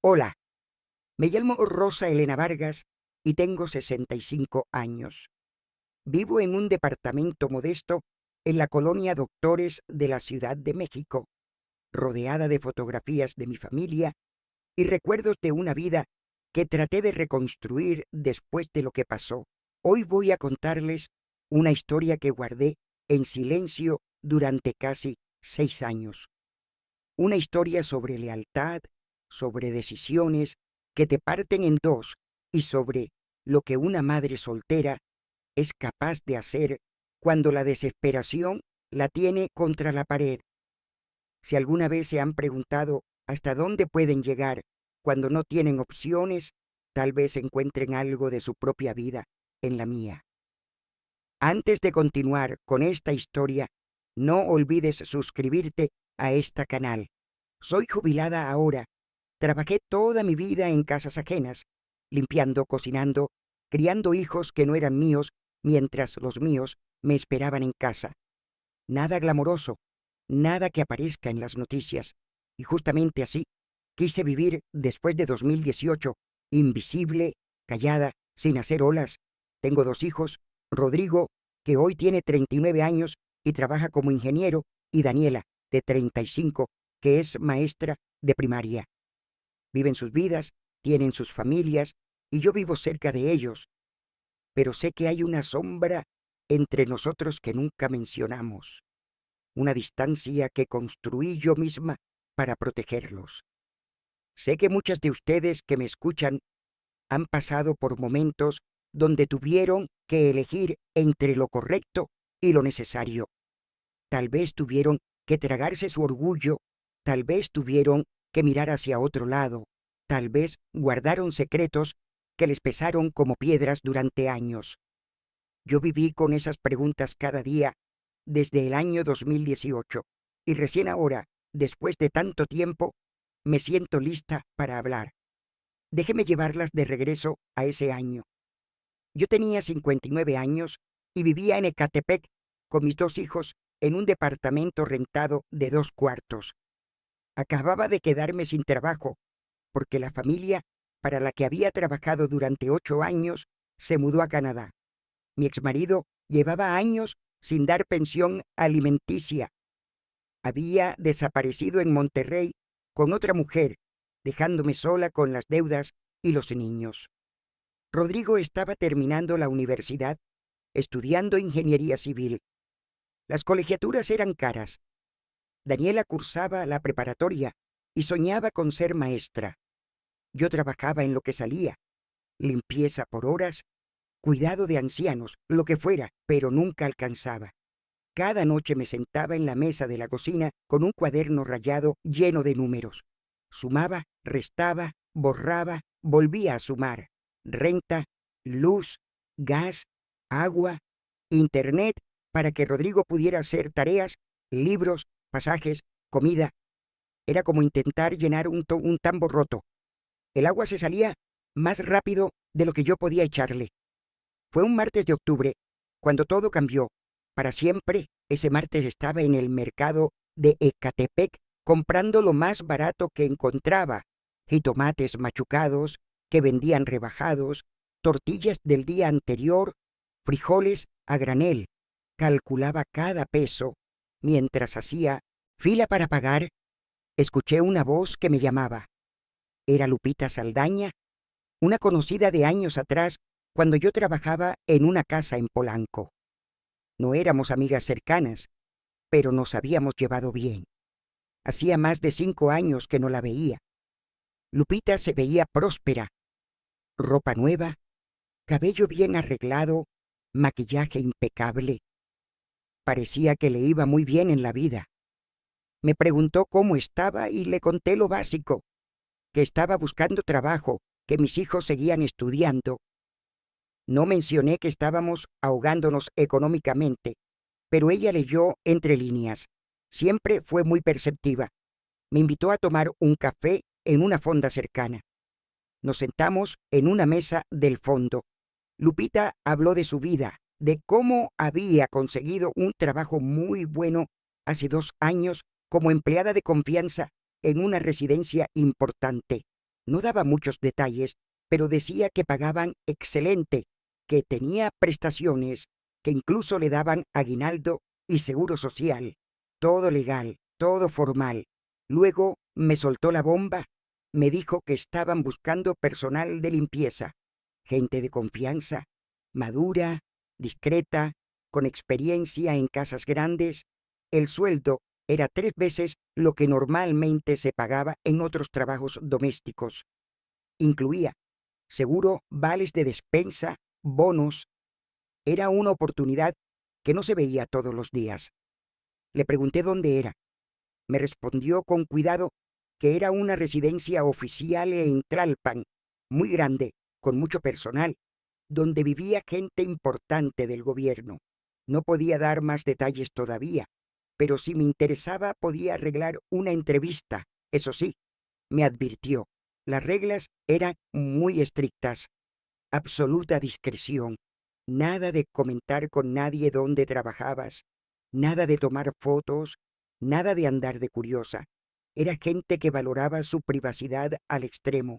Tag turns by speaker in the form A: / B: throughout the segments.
A: Hola, me llamo Rosa Elena Vargas y tengo 65 años. Vivo en un departamento modesto en la colonia Doctores de la Ciudad de México, rodeada de fotografías de mi familia y recuerdos de una vida que traté de reconstruir después de lo que pasó. Hoy voy a contarles una historia que guardé en silencio durante casi 6 años. Una historia sobre lealtad, sobre decisiones que te parten en dos y sobre lo que una madre soltera es capaz de hacer cuando la desesperación la tiene contra la pared. Si alguna vez se han preguntado hasta dónde pueden llegar cuando no tienen opciones, tal vez encuentren algo de su propia vida en la mía. Antes de continuar con esta historia, no olvides suscribirte a este canal. Soy jubilada ahora. Trabajé toda mi vida en casas ajenas, limpiando, cocinando, criando hijos que no eran míos, mientras los míos me esperaban en casa. Nada glamoroso, nada que aparezca en las noticias. Y justamente así quise vivir después de 2018, invisible, callada, sin hacer olas. Tengo 2 hijos, Rodrigo, que hoy tiene 39 años y trabaja como ingeniero, y Daniela, de 35, que es maestra de primaria. Viven sus vidas, tienen sus familias, y yo vivo cerca de ellos. Pero sé que hay una sombra entre nosotros que nunca mencionamos, una distancia que construí yo misma para protegerlos. Sé que muchas de ustedes que me escuchan han pasado por momentos donde tuvieron que elegir entre lo correcto y lo necesario. Tal vez tuvieron que tragarse su orgullo, tal vez tuvieron que mirar hacia otro lado, tal vez guardaron secretos que les pesaron como piedras durante años. Yo viví con esas preguntas cada día desde el año 2018 y recién ahora, después de tanto tiempo, me siento lista para hablar. Déjeme llevarlas de regreso a ese año. Yo tenía 59 años y vivía en Ecatepec con mis 2 hijos en un departamento rentado de 2 cuartos. Acababa de quedarme sin trabajo porque la familia para la que había trabajado durante 8 años se mudó a Canadá. Mi exmarido llevaba años sin dar pensión alimenticia. Había desaparecido en Monterrey con otra mujer, dejándome sola con las deudas y los niños. Rodrigo estaba terminando la universidad, estudiando ingeniería civil. Las colegiaturas eran caras. Daniela cursaba la preparatoria y soñaba con ser maestra. Yo trabajaba en lo que salía, limpieza por horas, cuidado de ancianos, lo que fuera, pero nunca alcanzaba. Cada noche me sentaba en la mesa de la cocina con un cuaderno rayado lleno de números. Sumaba, restaba, borraba, volvía a sumar. Renta, luz, gas, agua, internet, para que Rodrigo pudiera hacer tareas, libros, pasajes, comida. Era como intentar llenar un tambo roto. El agua se salía más rápido de lo que yo podía echarle. Fue un martes de octubre cuando todo cambió. Para siempre, ese martes estaba en el mercado de Ecatepec comprando lo más barato que encontraba, jitomates machucados que vendían rebajados, tortillas del día anterior, frijoles a granel. Calculaba cada peso. Mientras hacía fila para pagar, escuché una voz que me llamaba. Era Lupita Saldaña, una conocida de años atrás cuando yo trabajaba en una casa en Polanco. No éramos amigas cercanas, pero nos habíamos llevado bien. Hacía más de 5 años que no la veía. Lupita se veía próspera, ropa nueva, cabello bien arreglado, maquillaje impecable. Parecía que le iba muy bien en la vida. Me preguntó cómo estaba y le conté lo básico, que estaba buscando trabajo, que mis hijos seguían estudiando. No mencioné que estábamos ahogándonos económicamente, pero ella leyó entre líneas. Siempre fue muy perceptiva. Me invitó a tomar un café en una fonda cercana. Nos sentamos en una mesa del fondo. Lupita habló de su vida, de cómo había conseguido un trabajo muy bueno hace 2 años como empleada de confianza en una residencia importante. No daba muchos detalles, pero decía que pagaban excelente, que tenía prestaciones, que incluso le daban aguinaldo y seguro social. Todo legal, todo formal. Luego me soltó la bomba. Me dijo que estaban buscando personal de limpieza, gente de confianza, madura, discreta, con experiencia en casas grandes. El sueldo era 3 veces lo que normalmente se pagaba en otros trabajos domésticos. Incluía seguro, vales de despensa, bonos. Era una oportunidad que no se veía todos los días. Le pregunté dónde era. Me respondió con cuidado que era una residencia oficial en Tlalpan, muy grande, con mucho personal, donde vivía gente importante del gobierno. No podía dar más detalles todavía, pero si me interesaba podía arreglar una entrevista. Eso sí, me advirtió, las reglas eran muy estrictas. Absoluta discreción. Nada de comentar con nadie dónde trabajabas. Nada de tomar fotos. Nada de andar de curiosa. Era gente que valoraba su privacidad al extremo.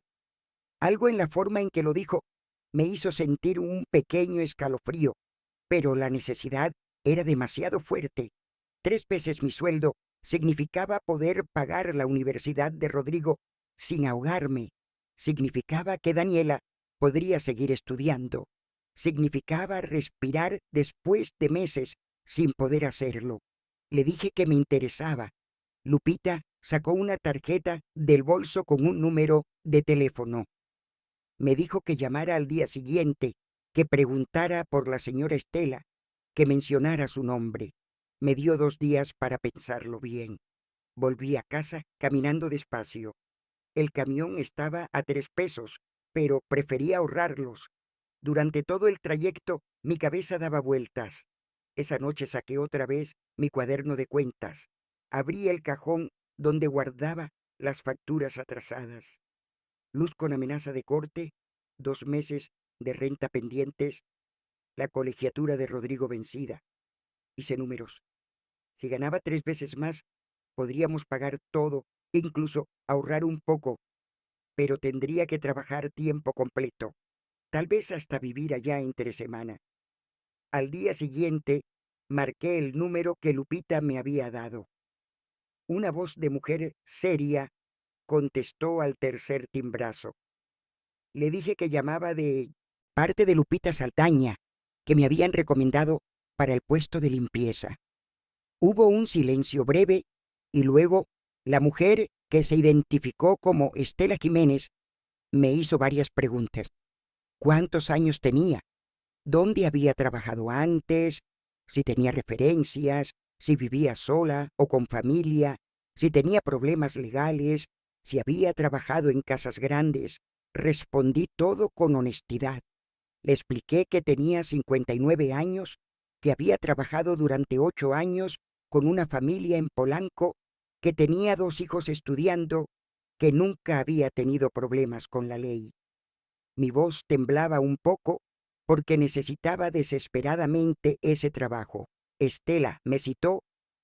A: Algo en la forma en que lo dijo me hizo sentir un pequeño escalofrío, pero la necesidad era demasiado fuerte. 3 veces mi sueldo significaba poder pagar la universidad de Rodrigo sin ahogarme. Significaba que Daniela podría seguir estudiando. Significaba respirar después de meses sin poder hacerlo. Le dije que me interesaba. Lupita sacó una tarjeta del bolso con un número de teléfono. Me dijo que llamara al día siguiente, que preguntara por la señora Estela, que mencionara su nombre. Me dio 2 días para pensarlo bien. Volví a casa caminando despacio. El camión estaba a 3 pesos, pero prefería ahorrarlos. Durante todo el trayecto mi cabeza daba vueltas. Esa noche saqué otra vez mi cuaderno de cuentas. Abrí el cajón donde guardaba las facturas atrasadas. Luz con amenaza de corte, 2 meses de renta pendientes, la colegiatura de Rodrigo vencida. Hice números. Si ganaba 3 veces más, podríamos pagar todo, incluso ahorrar un poco, pero tendría que trabajar tiempo completo, tal vez hasta vivir allá entre semana. Al día siguiente, marqué el número que Lupita me había dado. Una voz de mujer seria contestó al tercer timbrazo. Le dije que llamaba de parte de Lupita Saldaña, que me habían recomendado para el puesto de limpieza. Hubo un silencio breve y luego la mujer, que se identificó como Estela Jiménez, me hizo varias preguntas. ¿Cuántos años tenía? ¿Dónde había trabajado antes? Si tenía referencias, si vivía sola o con familia, si tenía problemas legales, si había trabajado en casas grandes. Respondí todo con honestidad. Le expliqué que tenía 59 años, que había trabajado durante 8 años con una familia en Polanco, que tenía 2 hijos estudiando, que nunca había tenido problemas con la ley. Mi voz temblaba un poco porque necesitaba desesperadamente ese trabajo. Estela me citó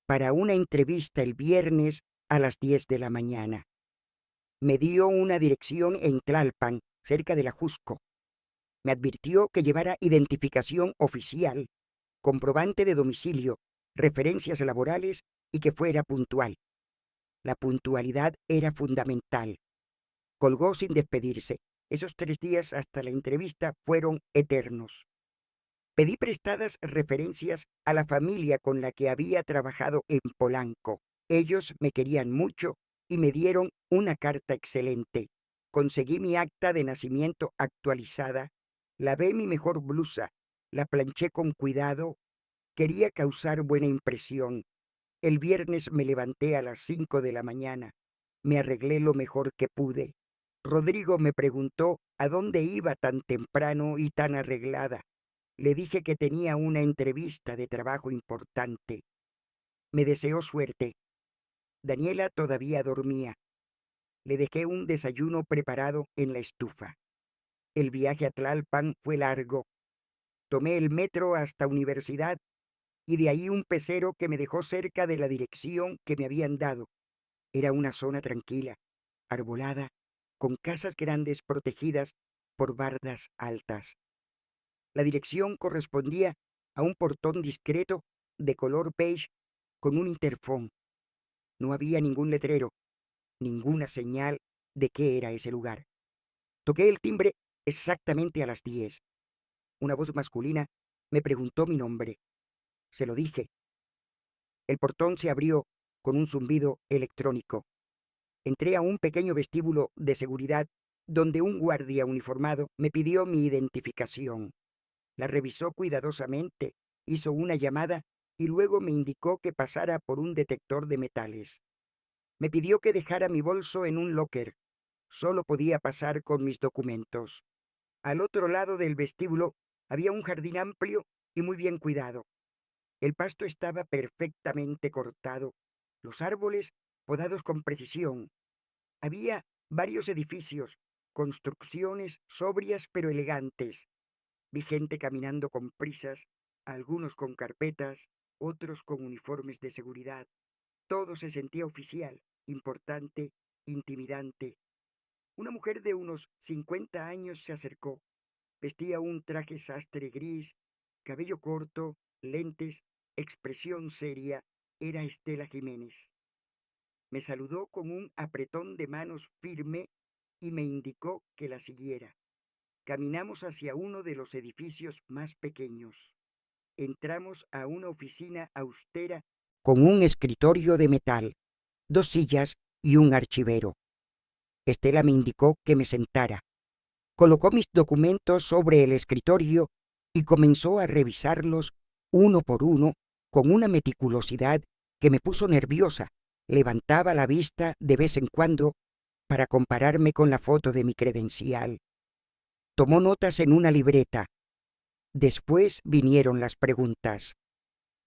A: para una entrevista el viernes a las 10 de la mañana. Me dio una dirección en Tlalpan, cerca de la Jusco. Me advirtió que llevara identificación oficial, comprobante de domicilio, referencias laborales y que fuera puntual. La puntualidad era fundamental. Colgó sin despedirse. Esos 3 días hasta la entrevista fueron eternos. Pedí prestadas referencias a la familia con la que había trabajado en Polanco. Ellos me querían mucho y me dieron una carta excelente. Conseguí mi acta de nacimiento actualizada, lavé mi mejor blusa, la planché con cuidado, quería causar buena impresión. El viernes me levanté a las 5 de la mañana. Me arreglé lo mejor que pude. Rodrigo me preguntó a dónde iba tan temprano y tan arreglada. Le dije que tenía una entrevista de trabajo importante. Me deseó suerte. Daniela todavía dormía. Le dejé un desayuno preparado en la estufa. El viaje a Tlalpan fue largo. Tomé el metro hasta Universidad y de ahí un pecero que me dejó cerca de la dirección que me habían dado. Era una zona tranquila, arbolada, con casas grandes protegidas por bardas altas. La dirección correspondía a un portón discreto de color beige con un interfón. No había ningún letrero, ninguna señal de qué era ese lugar. Toqué el timbre exactamente a las 10. Una voz masculina me preguntó mi nombre. Se lo dije. El portón se abrió con un zumbido electrónico. Entré a un pequeño vestíbulo de seguridad donde un guardia uniformado me pidió mi identificación. La revisó cuidadosamente, hizo una llamada y luego me indicó que pasara por un detector de metales. Me pidió que dejara mi bolso en un locker. Solo podía pasar con mis documentos. Al otro lado del vestíbulo había un jardín amplio y muy bien cuidado. El pasto estaba perfectamente cortado, los árboles podados con precisión. Había varios edificios, construcciones sobrias pero elegantes. Vi gente caminando con prisas, algunos con carpetas, otros con uniformes de seguridad. Todo se sentía oficial, importante, intimidante. Una mujer de unos 50 años se acercó. Vestía un traje sastre gris, cabello corto, lentes, expresión seria. Era Estela Jiménez. Me saludó con un apretón de manos firme y me indicó que la siguiera. Caminamos hacia uno de los edificios más pequeños. Entramos a una oficina austera con un escritorio de metal, 2 sillas y un archivero. Estela me indicó que me sentara. Colocó mis documentos sobre el escritorio y comenzó a revisarlos uno por uno con una meticulosidad que me puso nerviosa. Levantaba la vista de vez en cuando para compararme con la foto de mi credencial. Tomó notas en una libreta. Después vinieron las preguntas.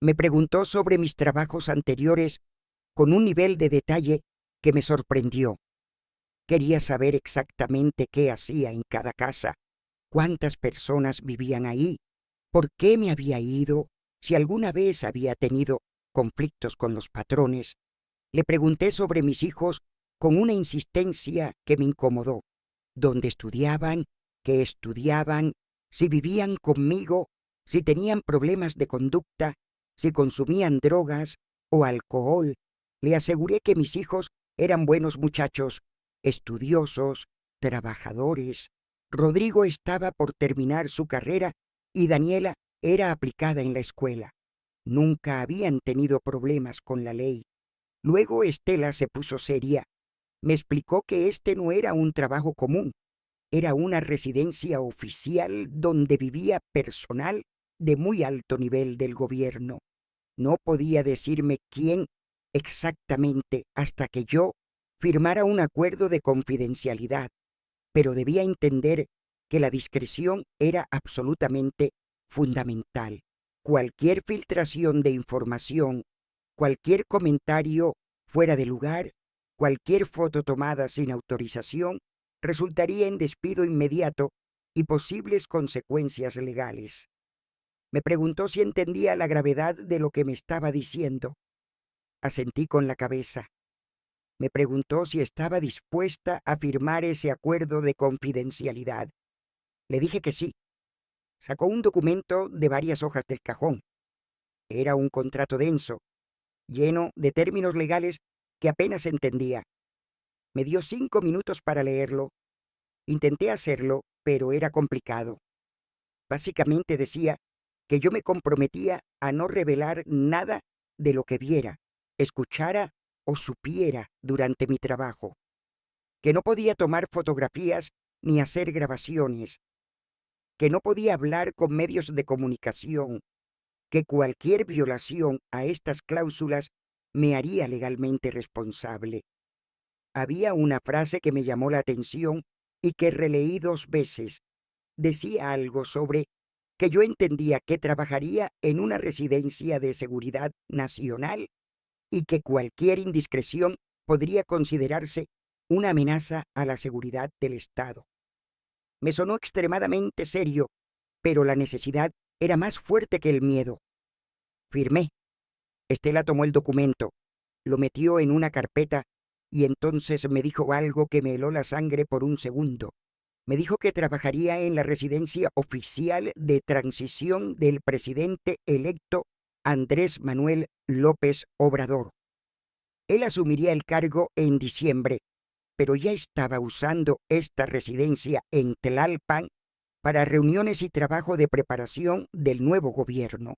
A: Me preguntó sobre mis trabajos anteriores con un nivel de detalle que me sorprendió. Quería saber exactamente qué hacía en cada casa, cuántas personas vivían ahí, por qué me había ido, si alguna vez había tenido conflictos con los patrones. Le pregunté sobre mis hijos con una insistencia que me incomodó. ¿Dónde estudiaban? ¿Qué estudiaban? ¿Si vivían conmigo? ¿Si tenían problemas de conducta? ¿Si consumían drogas o alcohol? Le aseguré que mis hijos eran buenos muchachos, estudiosos, trabajadores. Rodrigo estaba por terminar su carrera y Daniela era aplicada en la escuela. Nunca habían tenido problemas con la ley. Luego Estela se puso seria. Me explicó que este no era un trabajo común, era una residencia oficial donde vivía personal de muy alto nivel del gobierno. No podía decirme quién exactamente hasta que yo firmara un acuerdo de confidencialidad, pero debía entender que la discreción era absolutamente fundamental. Cualquier filtración de información, cualquier comentario fuera de lugar, cualquier foto tomada sin autorización, resultaría en despido inmediato y posibles consecuencias legales. Me preguntó si entendía la gravedad de lo que me estaba diciendo. Asentí con la cabeza. Me preguntó si estaba dispuesta a firmar ese acuerdo de confidencialidad. Le dije que sí. Sacó un documento de varias hojas del cajón. Era un contrato denso, lleno de términos legales que apenas entendía. Me dio 5 minutos para leerlo. Intenté hacerlo, pero era complicado. Básicamente decía que yo me comprometía a no revelar nada de lo que viera, escuchara o supiera durante mi trabajo, que no podía tomar fotografías ni hacer grabaciones, que no podía hablar con medios de comunicación, que cualquier violación a estas cláusulas me haría legalmente responsable. Había una frase que me llamó la atención y que releí 2 veces. Decía algo sobre que yo entendía que trabajaría en una residencia de seguridad nacional y que cualquier indiscreción podría considerarse una amenaza a la seguridad del Estado. Me sonó extremadamente serio, pero la necesidad era más fuerte que el miedo. Firmé. Estela tomó el documento, lo metió en una carpeta y entonces me dijo algo que me heló la sangre por un segundo. Me dijo que trabajaría en la residencia oficial de transición del presidente electo Andrés Manuel López Obrador. Él asumiría el cargo en diciembre, pero ya estaba usando esta residencia en Tlalpan para reuniones y trabajo de preparación del nuevo gobierno.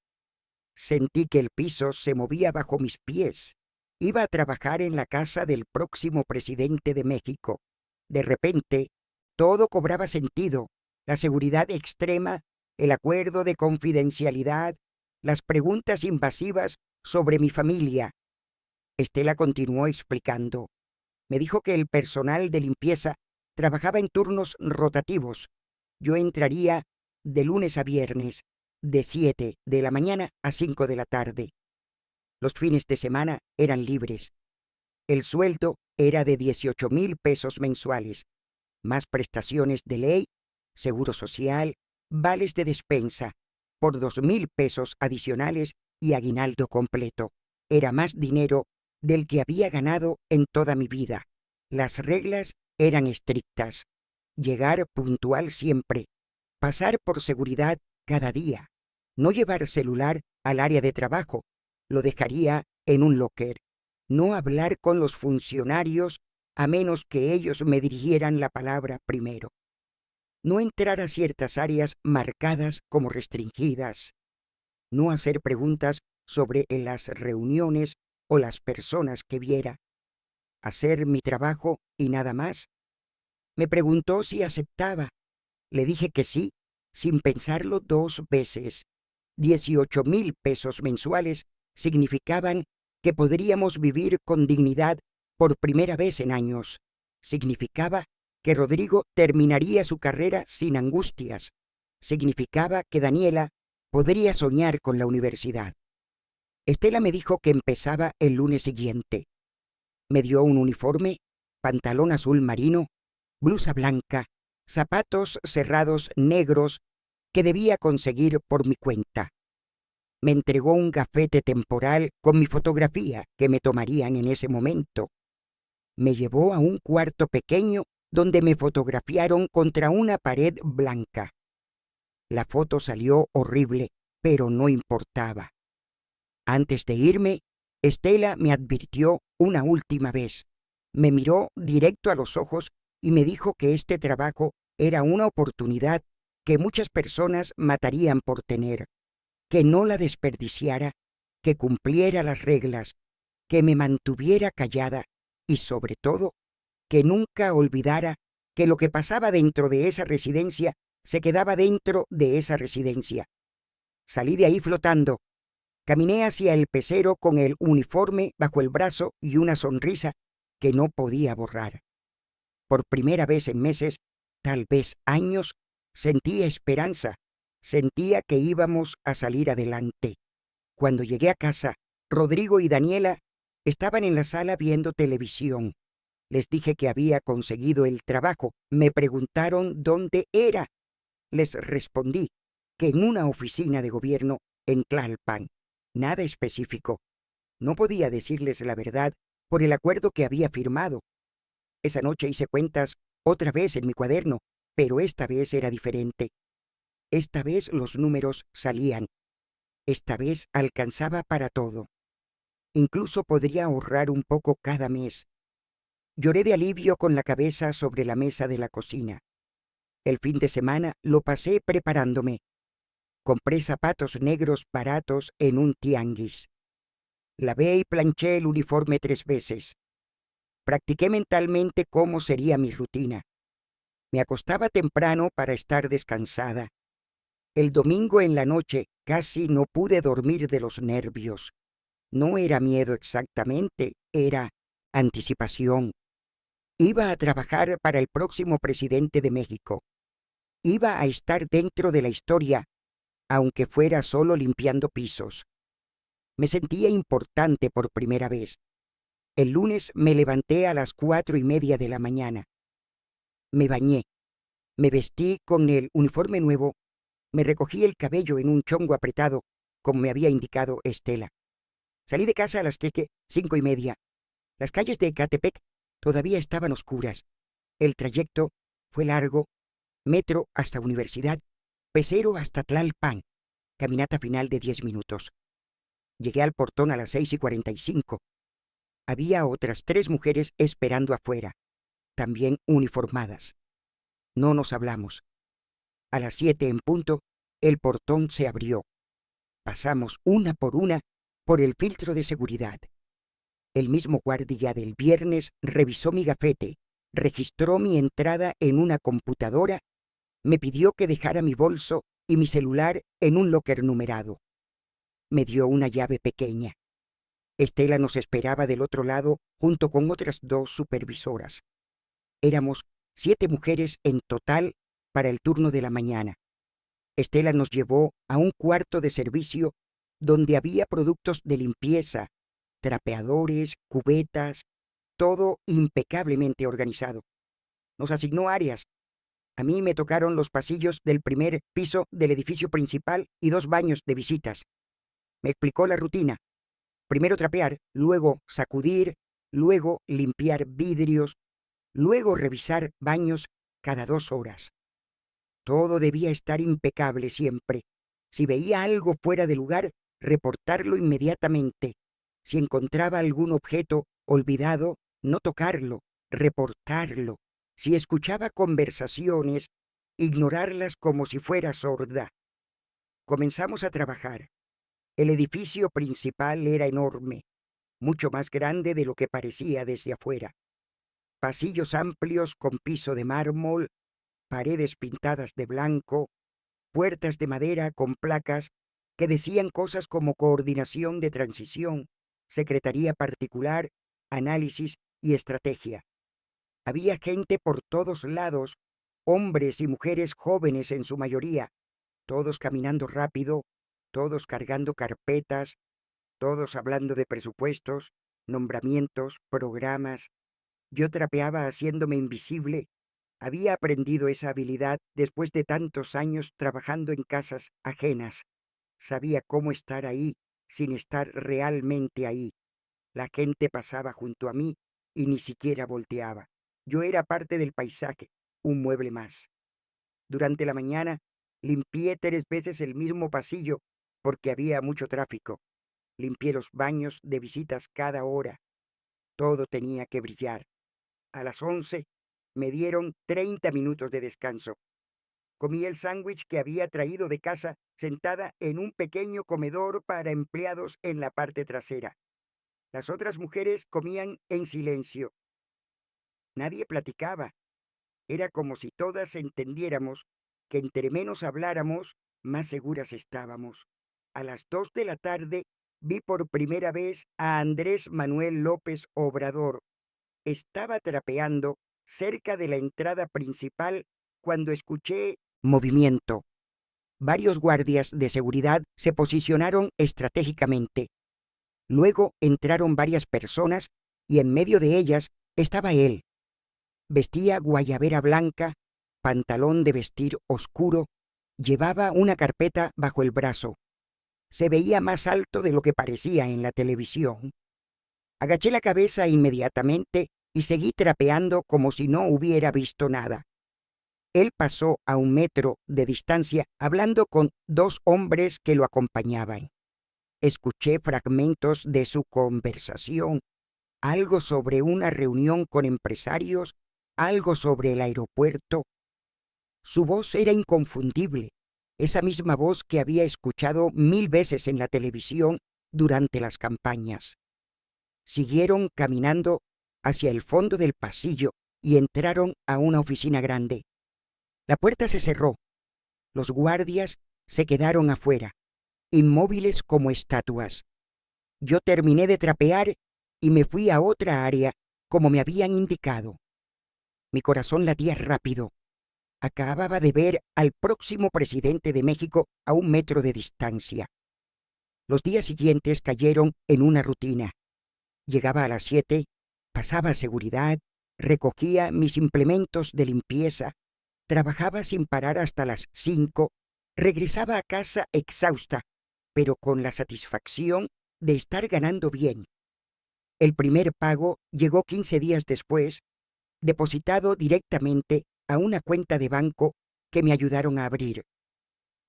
A: Sentí que el piso se movía bajo mis pies. Iba a trabajar en la casa del próximo presidente de México. De repente, todo cobraba sentido: la seguridad extrema, el acuerdo de confidencialidad, las preguntas invasivas sobre mi familia. Estela continuó explicando. Me dijo que el personal de limpieza trabajaba en turnos rotativos. Yo entraría de lunes a viernes, de 7 de la mañana a 5 de la tarde. Los fines de semana eran libres. El sueldo era de 18,000 pesos mensuales, más prestaciones de ley, seguro social, vales de despensa, por 2,000 pesos adicionales y aguinaldo completo. Era más dinero del que había ganado en toda mi vida. Las reglas eran estrictas: llegar puntual siempre, pasar por seguridad cada día, no llevar celular al área de trabajo, lo dejaría en un locker, no hablar con los funcionarios a menos que ellos me dirigieran la palabra primero, no entrar a ciertas áreas marcadas como restringidas, no hacer preguntas sobre las reuniones o las personas que viera, hacer mi trabajo y nada más. Me preguntó si aceptaba. Le dije que sí, sin pensarlo 2 veces. 18,000 pesos mensuales significaban que podríamos vivir con dignidad por primera vez en años. Significaba que Rodrigo terminaría su carrera sin angustias. Significaba que Daniela podría soñar con la universidad. Estela me dijo que empezaba el lunes siguiente. Me dio un uniforme, pantalón azul marino, blusa blanca, zapatos cerrados negros que debía conseguir por mi cuenta. Me entregó un gafete temporal con mi fotografía que me tomarían en ese momento. Me llevó a un cuarto pequeño donde me fotografiaron contra una pared blanca. La foto salió horrible, pero no importaba. Antes de irme, Estela me advirtió una última vez. Me miró directo a los ojos y me dijo que este trabajo era una oportunidad que muchas personas matarían por tener, que no la desperdiciara, que cumpliera las reglas, que me mantuviera callada y, sobre todo, que nunca olvidara que lo que pasaba dentro de esa residencia se quedaba dentro de esa residencia. Salí de ahí flotando. Caminé hacia el pecero con el uniforme bajo el brazo y una sonrisa que no podía borrar. Por primera vez en meses, tal vez años, sentía esperanza, sentía que íbamos a salir adelante. Cuando llegué a casa, Rodrigo y Daniela estaban en la sala viendo televisión. Les dije que había conseguido el trabajo. Me preguntaron dónde era. Les respondí que en una oficina de gobierno en Tlalpan. Nada específico. No podía decirles la verdad por el acuerdo que había firmado. Esa noche hice cuentas otra vez en mi cuaderno, pero esta vez era diferente. Esta vez los números salían. Esta vez alcanzaba para todo. Incluso podría ahorrar un poco cada mes. Lloré de alivio con la cabeza sobre la mesa de la cocina. El fin de semana lo pasé preparándome. Compré zapatos negros baratos en un tianguis. Lavé y planché el uniforme 3 veces. Practiqué mentalmente cómo sería mi rutina. Me acostaba temprano para estar descansada. El domingo en la noche casi no pude dormir de los nervios. No era miedo exactamente, era anticipación. Iba a trabajar para el próximo presidente de México. Iba a estar dentro de la historia, aunque fuera solo limpiando pisos. Me sentía importante por primera vez. El lunes me levanté a las 4:30 de la mañana. Me bañé. Me vestí con el uniforme nuevo. Me recogí el cabello en un chongo apretado, como me había indicado Estela. Salí de casa a las 5:30. Las calles de Ecatepec Todavía estaban oscuras. El trayecto fue largo: metro hasta Universidad, pecero hasta Tlalpan, caminata final de 10 minutos. Llegué al portón a las 6:45. Había otras 3 mujeres esperando afuera, también uniformadas. No nos hablamos. A las 7 en punto, el portón se abrió. Pasamos una por el filtro de seguridad. El mismo guardia del viernes revisó mi gafete, registró mi entrada en una computadora, me pidió que dejara mi bolso y mi celular en un locker numerado. Me dio una llave pequeña. Estela nos esperaba del otro lado junto con otras 2 supervisoras. Éramos 7 mujeres en total para el turno de la mañana. Estela nos llevó a un cuarto de servicio donde había productos de limpieza, trapeadores, cubetas, todo impecablemente organizado. Nos asignó áreas. A mí me tocaron los pasillos del primer piso del edificio principal y 2 baños de visitas. Me explicó la rutina. Primero trapear, luego sacudir, luego limpiar vidrios, luego revisar baños cada 2 horas. Todo debía estar impecable siempre. Si veía algo fuera de lugar, reportarlo inmediatamente. Si encontraba algún objeto olvidado, no tocarlo, reportarlo. Si escuchaba conversaciones, ignorarlas como si fuera sorda. Comenzamos a trabajar. El edificio principal era enorme, mucho más grande de lo que parecía desde afuera. Pasillos amplios con piso de mármol, paredes pintadas de blanco, puertas de madera con placas que decían cosas como coordinación de transición, secretaría particular, análisis y estrategia. Había gente por todos lados, hombres y mujeres jóvenes en su mayoría, todos caminando rápido, todos cargando carpetas, todos hablando de presupuestos, nombramientos, programas. Yo trapeaba haciéndome invisible. Había aprendido esa habilidad después de tantos años trabajando en casas ajenas. Sabía cómo estar ahí sin estar realmente ahí. La gente pasaba junto a mí y ni siquiera volteaba. Yo era parte del paisaje, un mueble más. Durante la mañana limpié 3 veces el mismo pasillo porque había mucho tráfico. Limpié los baños de visitas cada hora. Todo tenía que brillar. A las 11 me dieron 30 minutos de descanso. Comí el sándwich que había traído de casa sentada en un pequeño comedor para empleados en la parte trasera. Las otras mujeres comían en silencio. Nadie platicaba. Era como si todas entendiéramos que entre menos habláramos, más seguras estábamos. A las 2 de la tarde vi por primera vez a Andrés Manuel López Obrador. Estaba trapeando cerca de la entrada principal cuando escuché movimiento. Varios guardias de seguridad se posicionaron estratégicamente. Luego entraron varias personas y en medio de ellas estaba él. Vestía guayabera blanca, pantalón de vestir oscuro, llevaba una carpeta bajo el brazo. Se veía más alto de lo que parecía en la televisión. Agaché la cabeza inmediatamente y seguí trapeando como si no hubiera visto nada. Él pasó a 1 metro de distancia hablando con 2 hombres que lo acompañaban. Escuché fragmentos de su conversación, algo sobre una reunión con empresarios, algo sobre el aeropuerto. Su voz era inconfundible, esa misma voz que había escuchado 1000 veces en la televisión durante las campañas. Siguieron caminando hacia el fondo del pasillo y entraron a una oficina grande. La puerta se cerró. Los guardias se quedaron afuera, inmóviles como estatuas. Yo terminé de trapear y me fui a otra área como me habían indicado. Mi corazón latía rápido. Acababa de ver al próximo presidente de México a 1 metro de distancia. Los días siguientes cayeron en una rutina. Llegaba a las 7, pasaba a seguridad, recogía mis implementos de limpieza, trabajaba sin parar hasta las 5, regresaba a casa exhausta, pero con la satisfacción de estar ganando bien. El primer pago llegó 15 días después, depositado directamente a una cuenta de banco que me ayudaron a abrir.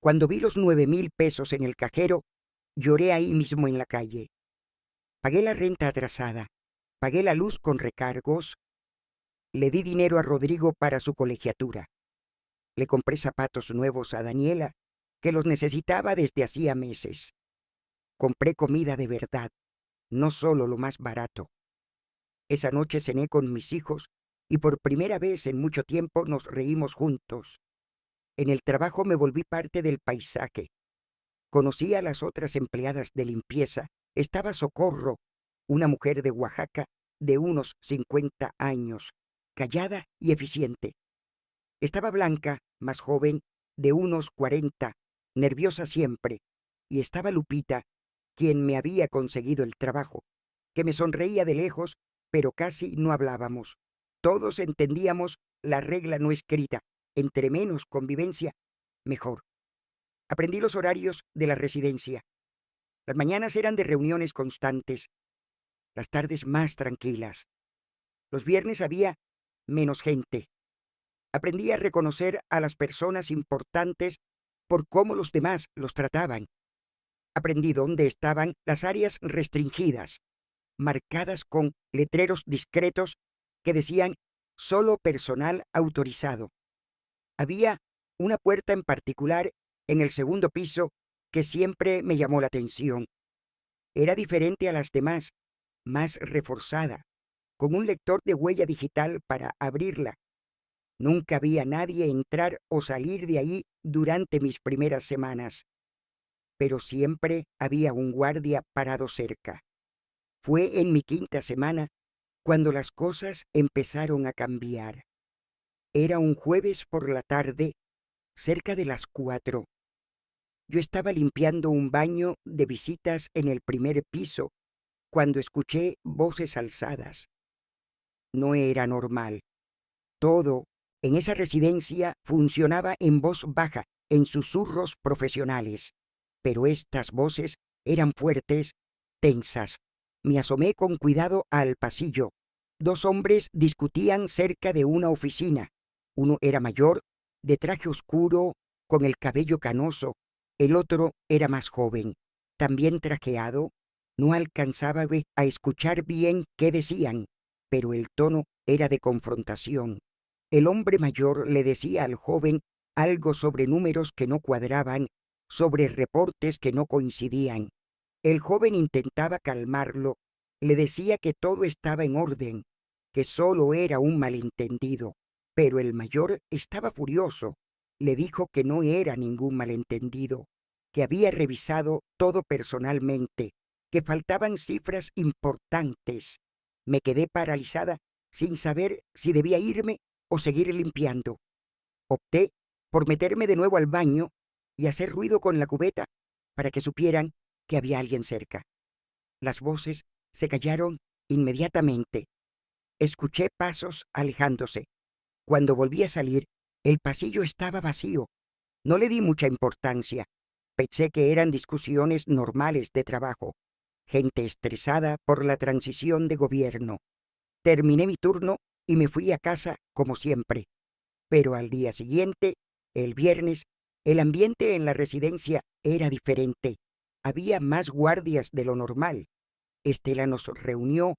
A: Cuando vi los 9,000 pesos en el cajero, lloré ahí mismo en la calle. Pagué la renta atrasada, pagué la luz con recargos, le di dinero a Rodrigo para su colegiatura. Le compré zapatos nuevos a Daniela, que los necesitaba desde hacía meses. Compré comida de verdad, no solo lo más barato. Esa noche cené con mis hijos y por primera vez en mucho tiempo nos reímos juntos. En el trabajo me volví parte del paisaje. Conocí a las otras empleadas de limpieza. Estaba Socorro, una mujer de Oaxaca de unos 50 años, callada y eficiente. Estaba Blanca, más joven, de unos 40, nerviosa siempre. Y estaba Lupita, quien me había conseguido el trabajo, que me sonreía de lejos, pero casi no hablábamos. Todos entendíamos la regla no escrita: entre menos convivencia, mejor. Aprendí los horarios de la residencia. Las mañanas eran de reuniones constantes, las tardes más tranquilas. Los viernes había menos gente. Aprendí a reconocer a las personas importantes por cómo los demás los trataban. Aprendí dónde estaban las áreas restringidas, marcadas con letreros discretos que decían «Solo personal autorizado». Había una puerta en particular en el segundo piso que siempre me llamó la atención. Era diferente a las demás, más reforzada, con un lector de huella digital para abrirla. Nunca vi a nadie entrar o salir de ahí durante mis primeras semanas, pero siempre había un guardia parado cerca. Fue en mi quinta semana cuando las cosas empezaron a cambiar. Era un jueves por la tarde, cerca de las 4. Yo estaba limpiando un baño de visitas en el primer piso cuando escuché voces alzadas. No era normal. Todo en esa residencia funcionaba en voz baja, en susurros profesionales. Pero estas voces eran fuertes, tensas. Me asomé con cuidado al pasillo. 2 hombres discutían cerca de una oficina. Uno era mayor, de traje oscuro, con el cabello canoso. El otro era más joven, también trajeado. No alcanzaba a escuchar bien qué decían, pero el tono era de confrontación. El hombre mayor le decía al joven algo sobre números que no cuadraban, sobre reportes que no coincidían. El joven intentaba calmarlo, le decía que todo estaba en orden, que solo era un malentendido, pero el mayor estaba furioso. Le dijo que no era ningún malentendido, que había revisado todo personalmente, que faltaban cifras importantes. Me quedé paralizada sin saber si debía irme o seguir limpiando. Opté por meterme de nuevo al baño y hacer ruido con la cubeta para que supieran que había alguien cerca. Las voces se callaron inmediatamente. Escuché pasos alejándose. Cuando volví a salir, el pasillo estaba vacío. No le di mucha importancia. Pensé que eran discusiones normales de trabajo. Gente estresada por la transición de gobierno. Terminé mi turno y me fui a casa como siempre. Pero al día siguiente, el viernes, el ambiente en la residencia era diferente. Había más guardias de lo normal. Estela nos reunió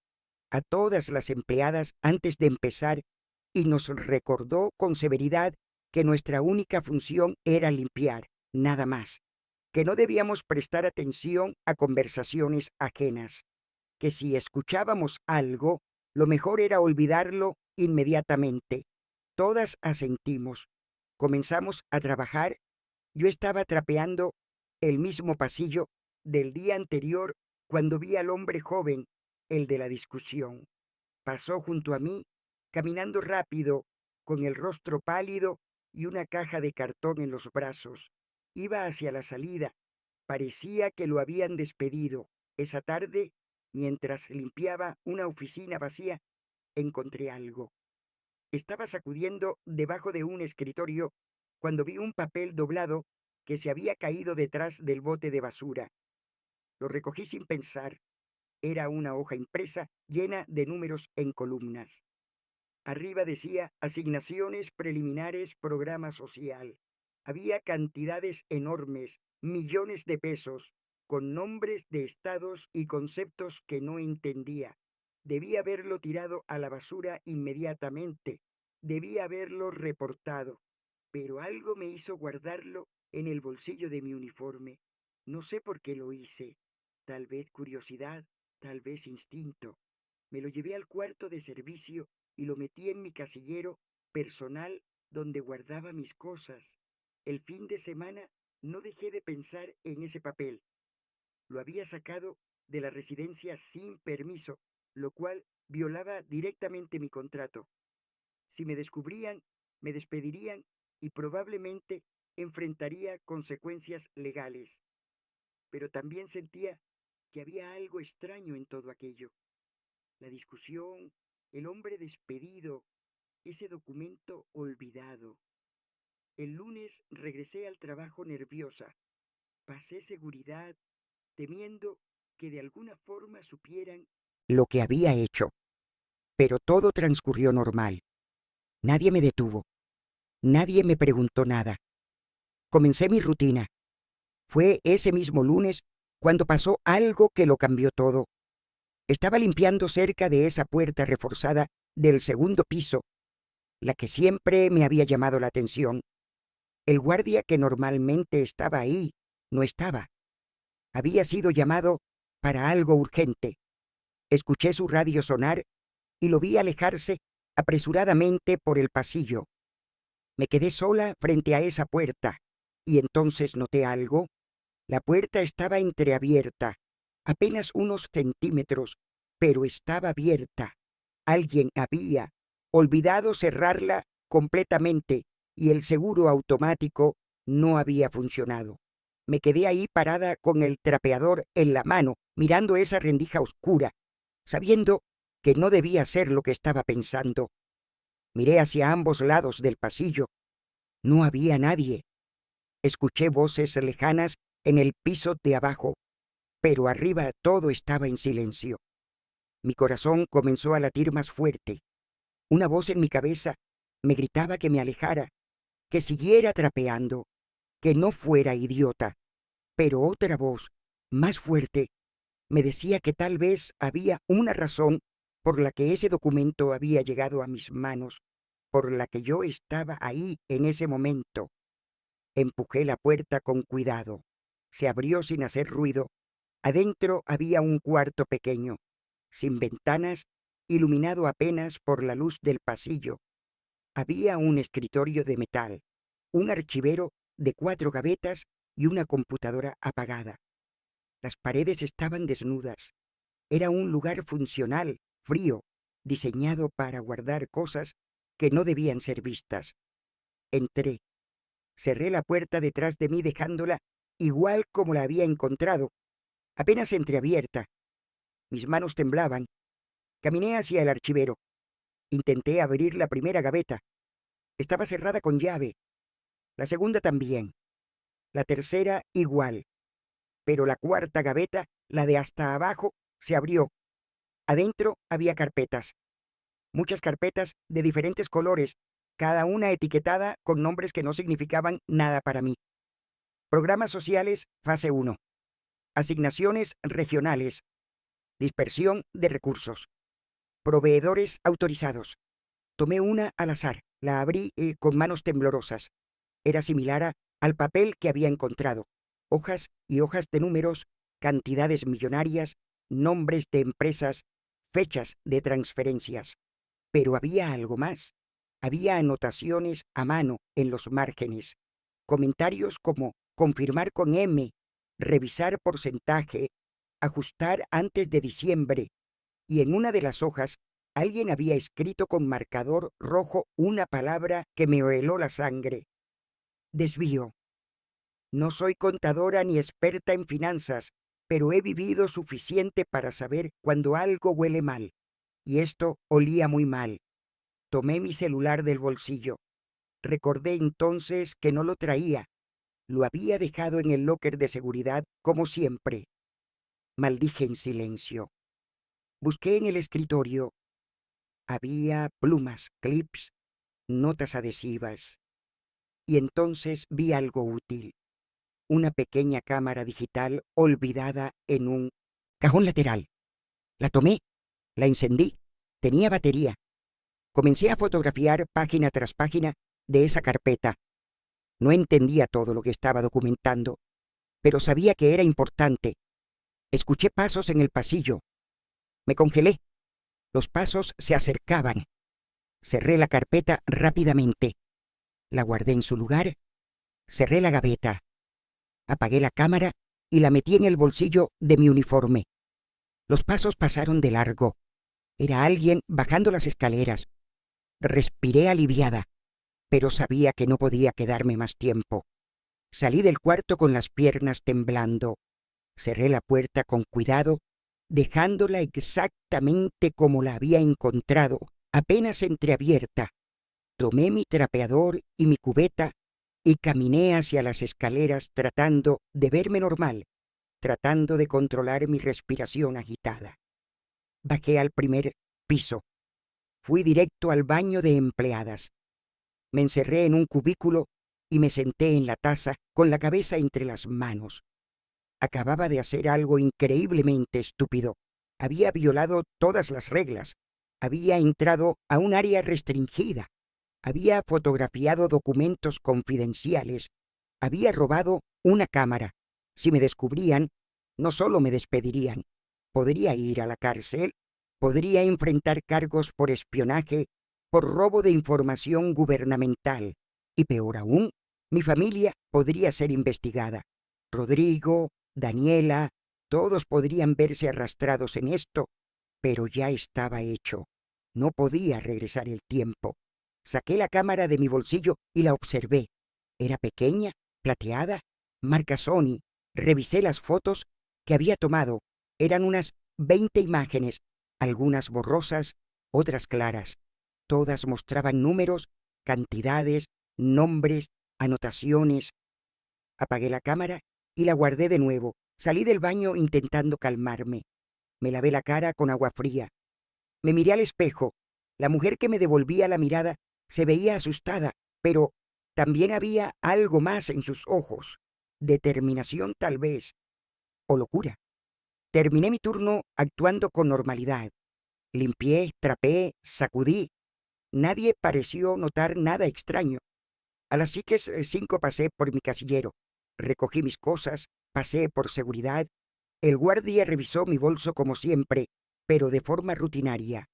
A: a todas las empleadas antes de empezar y nos recordó con severidad que nuestra única función era limpiar, nada más, que no debíamos prestar atención a conversaciones ajenas, que si escuchábamos algo, lo mejor era olvidarlo inmediatamente. Todas asentimos. Comenzamos a trabajar. Yo estaba trapeando el mismo pasillo del día anterior cuando vi al hombre joven, el de la discusión. Pasó junto a mí, caminando rápido, con el rostro pálido y una caja de cartón en los brazos. Iba hacia la salida. Parecía que lo habían despedido. Esa tarde, mientras limpiaba una oficina vacía, encontré algo. Estaba sacudiendo debajo de un escritorio cuando vi un papel doblado que se había caído detrás del bote de basura. Lo recogí sin pensar. Era una hoja impresa llena de números en columnas. Arriba decía asignaciones preliminares, programa social. Había cantidades enormes, millones de pesos, con nombres de estados y conceptos que no entendía. Debía haberlo tirado a la basura inmediatamente. Debía haberlo reportado. Pero algo me hizo guardarlo en el bolsillo de mi uniforme. No sé por qué lo hice. Tal vez curiosidad, tal vez instinto. Me lo llevé al cuarto de servicio y lo metí en mi casillero personal donde guardaba mis cosas. El fin de semana no dejé de pensar en ese papel. Lo había sacado de la residencia sin permiso, lo cual violaba directamente mi contrato. Si me descubrían, me despedirían y probablemente enfrentaría consecuencias legales. Pero también sentía que había algo extraño en todo aquello. La discusión, el hombre despedido, ese documento olvidado. El lunes regresé al trabajo nerviosa. Pasé seguridad, temiendo que de alguna forma supieran lo que había hecho. Pero todo transcurrió normal. Nadie me detuvo. Nadie me preguntó nada. Comencé mi rutina. Fue ese mismo lunes cuando pasó algo que lo cambió todo. Estaba limpiando cerca de esa puerta reforzada del segundo piso, la que siempre me había llamado la atención. El guardia que normalmente estaba ahí no estaba. Había sido llamado para algo urgente. Escuché su radio sonar y lo vi alejarse apresuradamente por el pasillo. Me quedé sola frente a esa puerta y entonces noté algo. La puerta estaba entreabierta, apenas unos centímetros, pero estaba abierta. Alguien había olvidado cerrarla completamente y el seguro automático no había funcionado. Me quedé ahí parada con el trapeador en la mano, mirando esa rendija oscura, sabiendo que no debía ser lo que estaba pensando. Miré hacia ambos lados del pasillo. No había nadie. Escuché voces lejanas en el piso de abajo, pero arriba todo estaba en silencio. Mi corazón comenzó a latir más fuerte. Una voz en mi cabeza me gritaba que me alejara, que siguiera trapeando, que no fuera idiota. Pero otra voz, más fuerte, me decía que tal vez había una razón por la que ese documento había llegado a mis manos, por la que yo estaba ahí en ese momento. Empujé la puerta con cuidado. Se abrió sin hacer ruido. Adentro había un cuarto pequeño, sin ventanas, iluminado apenas por la luz del pasillo. Había un escritorio de metal, un archivero de 4 gavetas y una computadora apagada. Las paredes estaban desnudas. Era un lugar funcional, frío, diseñado para guardar cosas que no debían ser vistas. Entré. Cerré la puerta detrás de mí dejándola igual como la había encontrado, apenas entreabierta. Mis manos temblaban. Caminé hacia el archivero. Intenté abrir la primera gaveta. Estaba cerrada con llave. La segunda también. La tercera igual. Pero la cuarta gaveta, la de hasta abajo, se abrió. Adentro había carpetas. Muchas carpetas de diferentes colores, cada una etiquetada con nombres que no significaban nada para mí. Programas sociales, fase 1. Asignaciones regionales. Dispersión de recursos. Proveedores autorizados. Tomé una al azar. La abrí con manos temblorosas. Era similar al papel que había encontrado. Hojas y hojas de números, cantidades millonarias, nombres de empresas, fechas de transferencias. Pero había algo más. Había anotaciones a mano en los márgenes. Comentarios como confirmar con M, revisar porcentaje, ajustar antes de diciembre. Y en una de las hojas alguien había escrito con marcador rojo una palabra que me heló la sangre. Desvío. No soy contadora ni experta en finanzas, pero he vivido suficiente para saber cuando algo huele mal. Y esto olía muy mal. Tomé mi celular del bolsillo. Recordé entonces que no lo traía. Lo había dejado en el locker de seguridad como siempre. Maldije en silencio. Busqué en el escritorio. Había plumas, clips, notas adhesivas. Y entonces vi algo útil. Una pequeña cámara digital olvidada en un cajón lateral. La tomé, la encendí. Tenía batería. Comencé a fotografiar página tras página de esa carpeta. No entendía todo lo que estaba documentando, pero sabía que era importante. Escuché pasos en el pasillo. Me congelé. Los pasos se acercaban. Cerré la carpeta rápidamente. La guardé en su lugar. Cerré la gaveta. Apagué la cámara y la metí en el bolsillo de mi uniforme. Los pasos pasaron de largo. Era alguien bajando las escaleras. Respiré aliviada, pero sabía que no podía quedarme más tiempo. Salí del cuarto con las piernas temblando. Cerré la puerta con cuidado, dejándola exactamente como la había encontrado, apenas entreabierta. Tomé mi trapeador y mi cubeta y caminé hacia las escaleras tratando de verme normal, tratando de controlar mi respiración agitada. Bajé al primer piso. Fui directo al baño de empleadas. Me encerré en un cubículo y me senté en la taza con la cabeza entre las manos. Acababa de hacer algo increíblemente estúpido. Había violado todas las reglas. Había entrado a un área restringida. Había fotografiado documentos confidenciales. Había robado una cámara. Si me descubrían, no solo me despedirían, podría ir a la cárcel, podría enfrentar cargos por espionaje, por robo de información gubernamental. Y peor aún, mi familia podría ser investigada. Rodrigo, Daniela, todos podrían verse arrastrados en esto, pero ya estaba hecho. No podía regresar el tiempo. Saqué la cámara de mi bolsillo y la observé. Era pequeña, plateada, marca Sony. Revisé las fotos que había tomado. Eran unas 20 imágenes, algunas borrosas, otras claras. Todas mostraban números, cantidades, nombres, anotaciones. Apagué la cámara y la guardé de nuevo. Salí del baño intentando calmarme. Me lavé la cara con agua fría. Me miré al espejo. La mujer que me devolvía la mirada se veía asustada, pero también había algo más en sus ojos. Determinación tal vez, o locura. Terminé mi turno actuando con normalidad. Limpié, trapeé, sacudí. Nadie pareció notar nada extraño. A las 5 pasé por mi casillero. Recogí mis cosas, pasé por seguridad. El guardia revisó mi bolso como siempre, pero de forma rutinaria.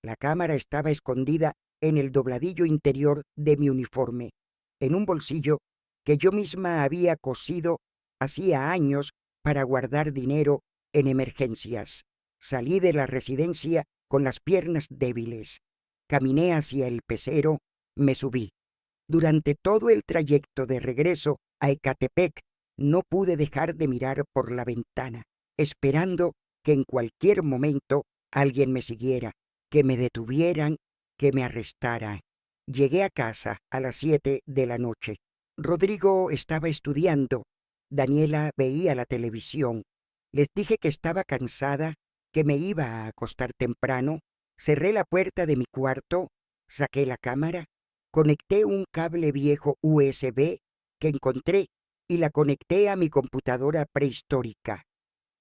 A: La cámara estaba escondida en el dobladillo interior de mi uniforme, en un bolsillo que yo misma había cosido hacía años para guardar dinero en emergencias. Salí de la residencia con las piernas débiles. Caminé hacia el pecero, me subí. Durante todo el trayecto de regreso a Ecatepec no pude dejar de mirar por la ventana, esperando que en cualquier momento alguien me siguiera, que me detuvieran, que me arrestaran. Llegué a casa a las 7 de la noche. Rodrigo estaba estudiando. Daniela veía la televisión. Les dije que estaba cansada, que me iba a acostar temprano. Cerré la puerta de mi cuarto, saqué la cámara, conecté un cable viejo USB que encontré y la conecté a mi computadora prehistórica.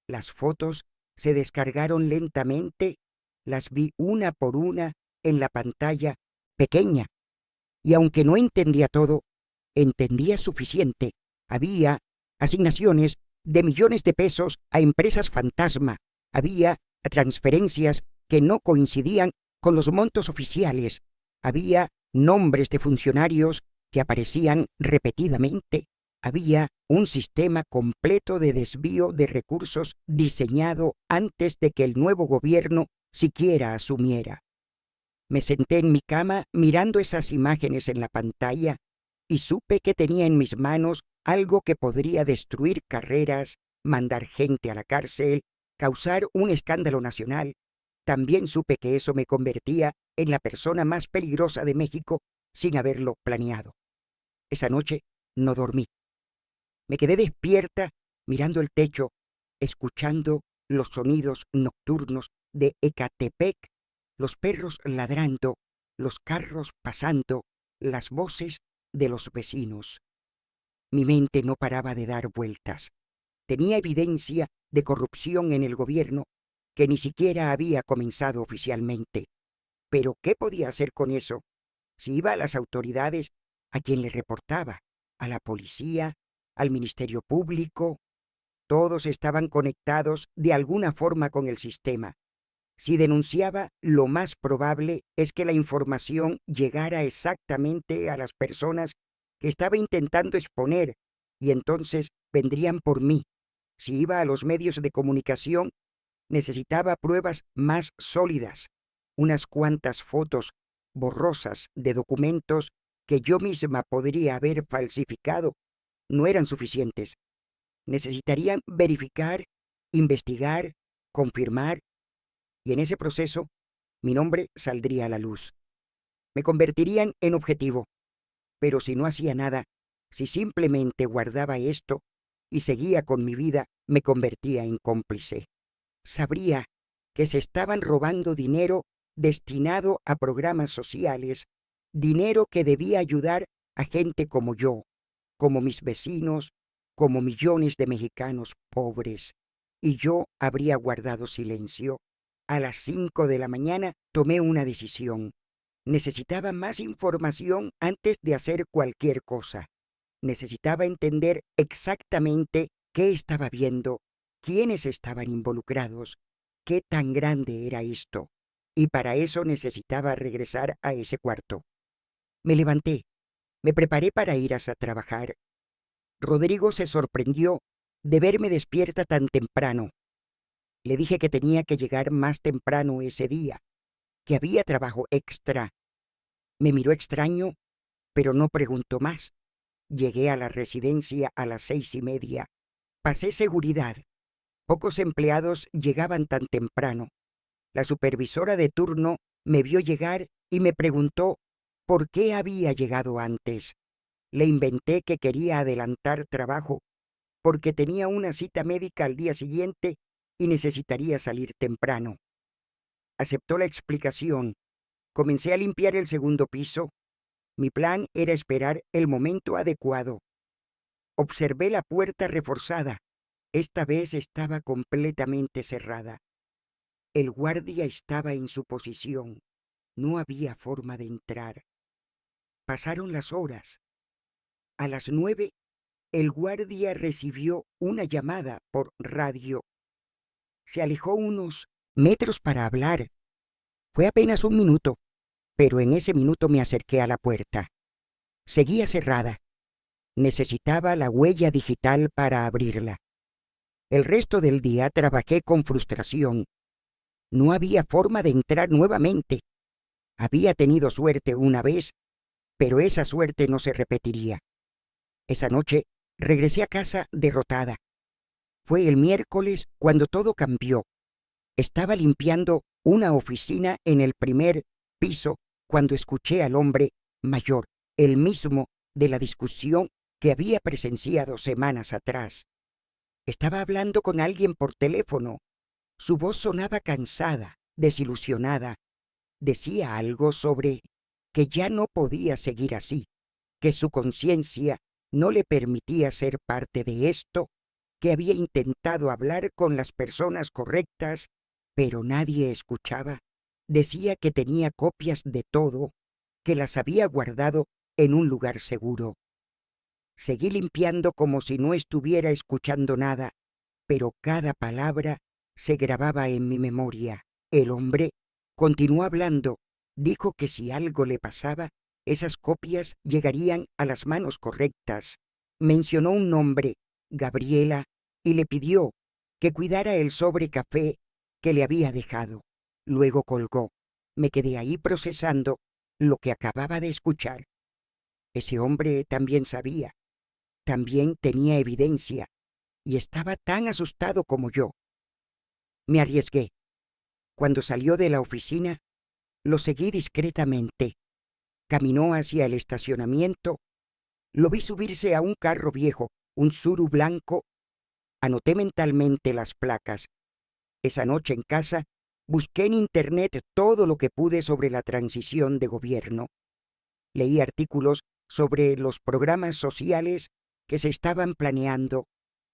A: Las fotos se descargaron lentamente, las vi una por una en la pantalla pequeña. Y aunque no entendía todo, entendía suficiente. Había asignaciones de millones de pesos a empresas fantasma. Había transferencias que no coincidían con los montos oficiales. Había nombres de funcionarios que aparecían repetidamente. Había un sistema completo de desvío de recursos diseñado antes de que el nuevo gobierno siquiera asumiera. Me senté en mi cama mirando esas imágenes en la pantalla y supe que tenía en mis manos algo que podría destruir carreras, mandar gente a la cárcel, causar un escándalo nacional. También supe que eso me convertía en la persona más peligrosa de México sin haberlo planeado. Esa noche no dormí. Me quedé despierta mirando el techo, escuchando los sonidos nocturnos de Ecatepec, los perros ladrando, los carros pasando, las voces de los vecinos. Mi mente no paraba de dar vueltas. Tenía evidencia de corrupción en el gobierno que ni siquiera había comenzado oficialmente. Pero ¿qué podía hacer con eso? Si iba a las autoridades, ¿a quién le reportaba? ¿A la policía? ¿Al Ministerio Público? Todos estaban conectados de alguna forma con el sistema. Si denunciaba, lo más probable es que la información llegara exactamente a las personas que estaba intentando exponer, y entonces vendrían por mí. Si iba a los medios de comunicación, necesitaba pruebas más sólidas, unas cuantas fotos borrosas de documentos que yo misma podría haber falsificado. No eran suficientes. Necesitarían verificar, investigar, confirmar, y en ese proceso mi nombre saldría a la luz. Me convertirían en objetivo, pero si no hacía nada, si simplemente guardaba esto y seguía con mi vida, me convertía en cómplice. Sabría que se estaban robando dinero destinado a programas sociales, dinero que debía ayudar a gente como yo, como mis vecinos, como millones de mexicanos pobres, y yo habría guardado silencio. A las 5 de la mañana tomé una decisión. Necesitaba más información antes de hacer cualquier cosa. Necesitaba entender exactamente qué estaba viendo, quiénes estaban involucrados, qué tan grande era esto, y para eso necesitaba regresar a ese cuarto. Me levanté, me preparé para ir a trabajar. Rodrigo se sorprendió de verme despierta tan temprano. Le dije que tenía que llegar más temprano ese día, que había trabajo extra. Me miró extraño, pero no preguntó más. Llegué a la residencia a las 6:30. Pasé seguridad. Pocos empleados llegaban tan temprano. La supervisora de turno me vio llegar y me preguntó por qué había llegado antes. Le inventé que quería adelantar trabajo porque tenía una cita médica al día siguiente y necesitaría salir temprano. Aceptó la explicación. Comencé a limpiar el segundo piso. Mi plan era esperar el momento adecuado. Observé la puerta reforzada. Esta vez estaba completamente cerrada. El guardia estaba en su posición. No había forma de entrar. Pasaron las horas. A las 9, el guardia recibió una llamada por radio. Se alejó unos metros para hablar. Fue apenas un minuto, pero en ese minuto me acerqué a la puerta. Seguía cerrada. Necesitaba la huella digital para abrirla. El resto del día trabajé con frustración. No había forma de entrar nuevamente. Había tenido suerte una vez, pero esa suerte no se repetiría. Esa noche regresé a casa derrotada. Fue el miércoles cuando todo cambió. Estaba limpiando una oficina en el primer piso cuando escuché al hombre mayor, el mismo de la discusión que había presenciado semanas atrás. Estaba hablando con alguien por teléfono. Su voz sonaba cansada, desilusionada. Decía algo sobre que ya no podía seguir así, que su conciencia no le permitía ser parte de esto, que había intentado hablar con las personas correctas, pero nadie escuchaba. Decía que tenía copias de todo, que las había guardado en un lugar seguro. Seguí limpiando como si no estuviera escuchando nada, pero cada palabra se grababa en mi memoria. El hombre continuó hablando. Dijo que si algo le pasaba, esas copias llegarían a las manos correctas. Mencionó un nombre, Gabriela, y le pidió que cuidara el sobre café que le había dejado. Luego colgó. Me quedé ahí procesando lo que acababa de escuchar. Ese hombre también sabía, también tenía evidencia, y estaba tan asustado como yo. Me arriesgué. Cuando salió de la oficina, lo seguí discretamente. Caminó hacia el estacionamiento. Lo vi subirse a un carro viejo, un Tsuru blanco. Anoté mentalmente las placas. Esa noche en casa Busqué en Internet todo lo que pude sobre la transición de gobierno. Leí artículos sobre los programas sociales que se estaban planeando,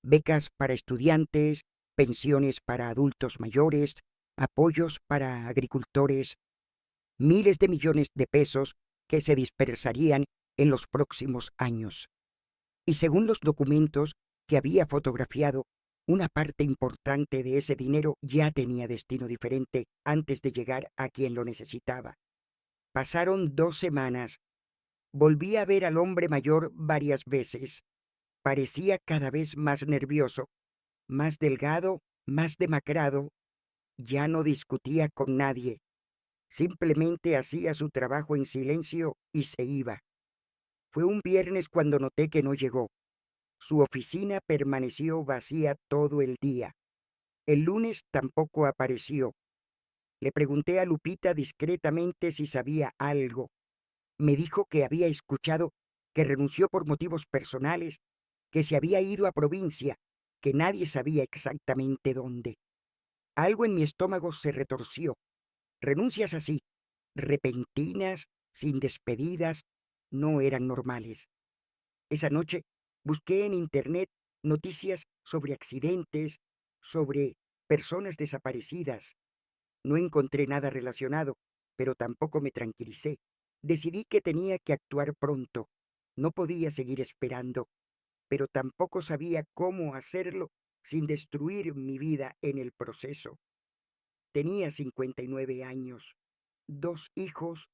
A: becas para estudiantes, pensiones para adultos mayores, apoyos para agricultores, miles de millones de pesos que se dispersarían en los próximos años. Y según los documentos que había fotografiado, una parte importante de ese dinero ya tenía destino diferente antes de llegar a quien lo necesitaba. Pasaron 2 semanas. Volví a ver al hombre mayor varias veces. Parecía cada vez más nervioso, más delgado, más demacrado. Ya no discutía con nadie. Simplemente hacía su trabajo en silencio y se iba. Fue un viernes cuando noté que no llegó. Su oficina permaneció vacía todo el día. El lunes tampoco apareció. Le pregunté a Lupita discretamente si sabía algo. Me dijo que había escuchado que renunció por motivos personales, que se había ido a provincia, que nadie sabía exactamente dónde. Algo en mi estómago se retorció. Renuncias así, repentinas, sin despedidas, no eran normales. Esa noche busqué en Internet noticias sobre accidentes, sobre personas desaparecidas. No encontré nada relacionado, pero tampoco me tranquilicé. Decidí que tenía que actuar pronto. No podía seguir esperando, pero tampoco sabía cómo hacerlo sin destruir mi vida en el proceso. Tenía 59 años, 2 hijos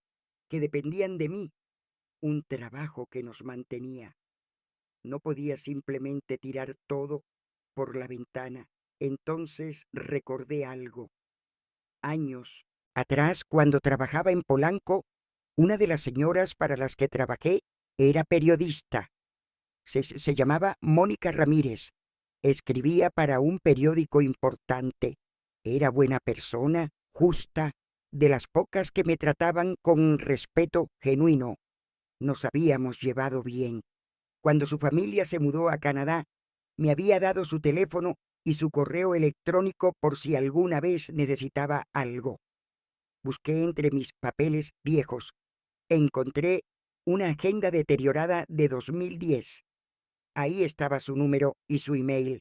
A: que dependían de mí, un trabajo que nos mantenía. No podía simplemente tirar todo por la ventana. Entonces recordé algo. Años atrás, cuando trabajaba en Polanco, una de las señoras para las que trabajé era periodista. Se llamaba Mónica Ramírez. Escribía para un periódico importante. Era buena persona, justa, de las pocas que me trataban con respeto genuino. Nos habíamos llevado bien. Cuando su familia se mudó a Canadá, me había dado su teléfono y su correo electrónico por si alguna vez necesitaba algo. Busqué entre mis papeles viejos. Encontré una agenda deteriorada de 2010. Ahí estaba su número y su email.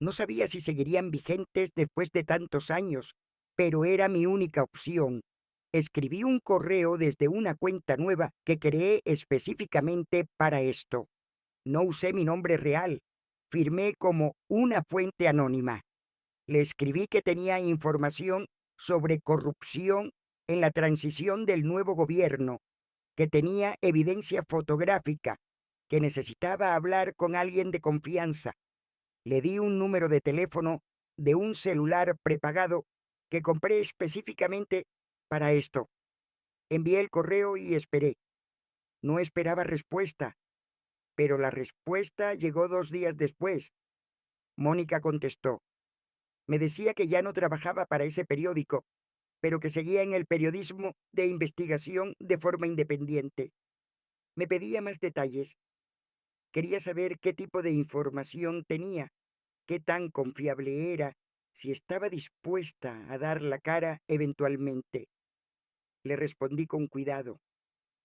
A: No sabía si seguirían vigentes después de tantos años, pero era mi única opción. Escribí un correo desde una cuenta nueva que creé específicamente para esto. No usé mi nombre real. Firmé como una fuente anónima. Le escribí que tenía información sobre corrupción en la transición del nuevo gobierno, que tenía evidencia fotográfica, que necesitaba hablar con alguien de confianza. Le di un número de teléfono de un celular prepagado que compré específicamente para esto. Envié el correo y esperé. No esperaba respuesta, pero la respuesta llegó 2 días después. Mónica contestó. Me decía que ya no trabajaba para ese periódico, pero que seguía en el periodismo de investigación de forma independiente. Me pedía más detalles. Quería saber qué tipo de información tenía, qué tan confiable era, si estaba dispuesta a dar la cara eventualmente. Le respondí con cuidado.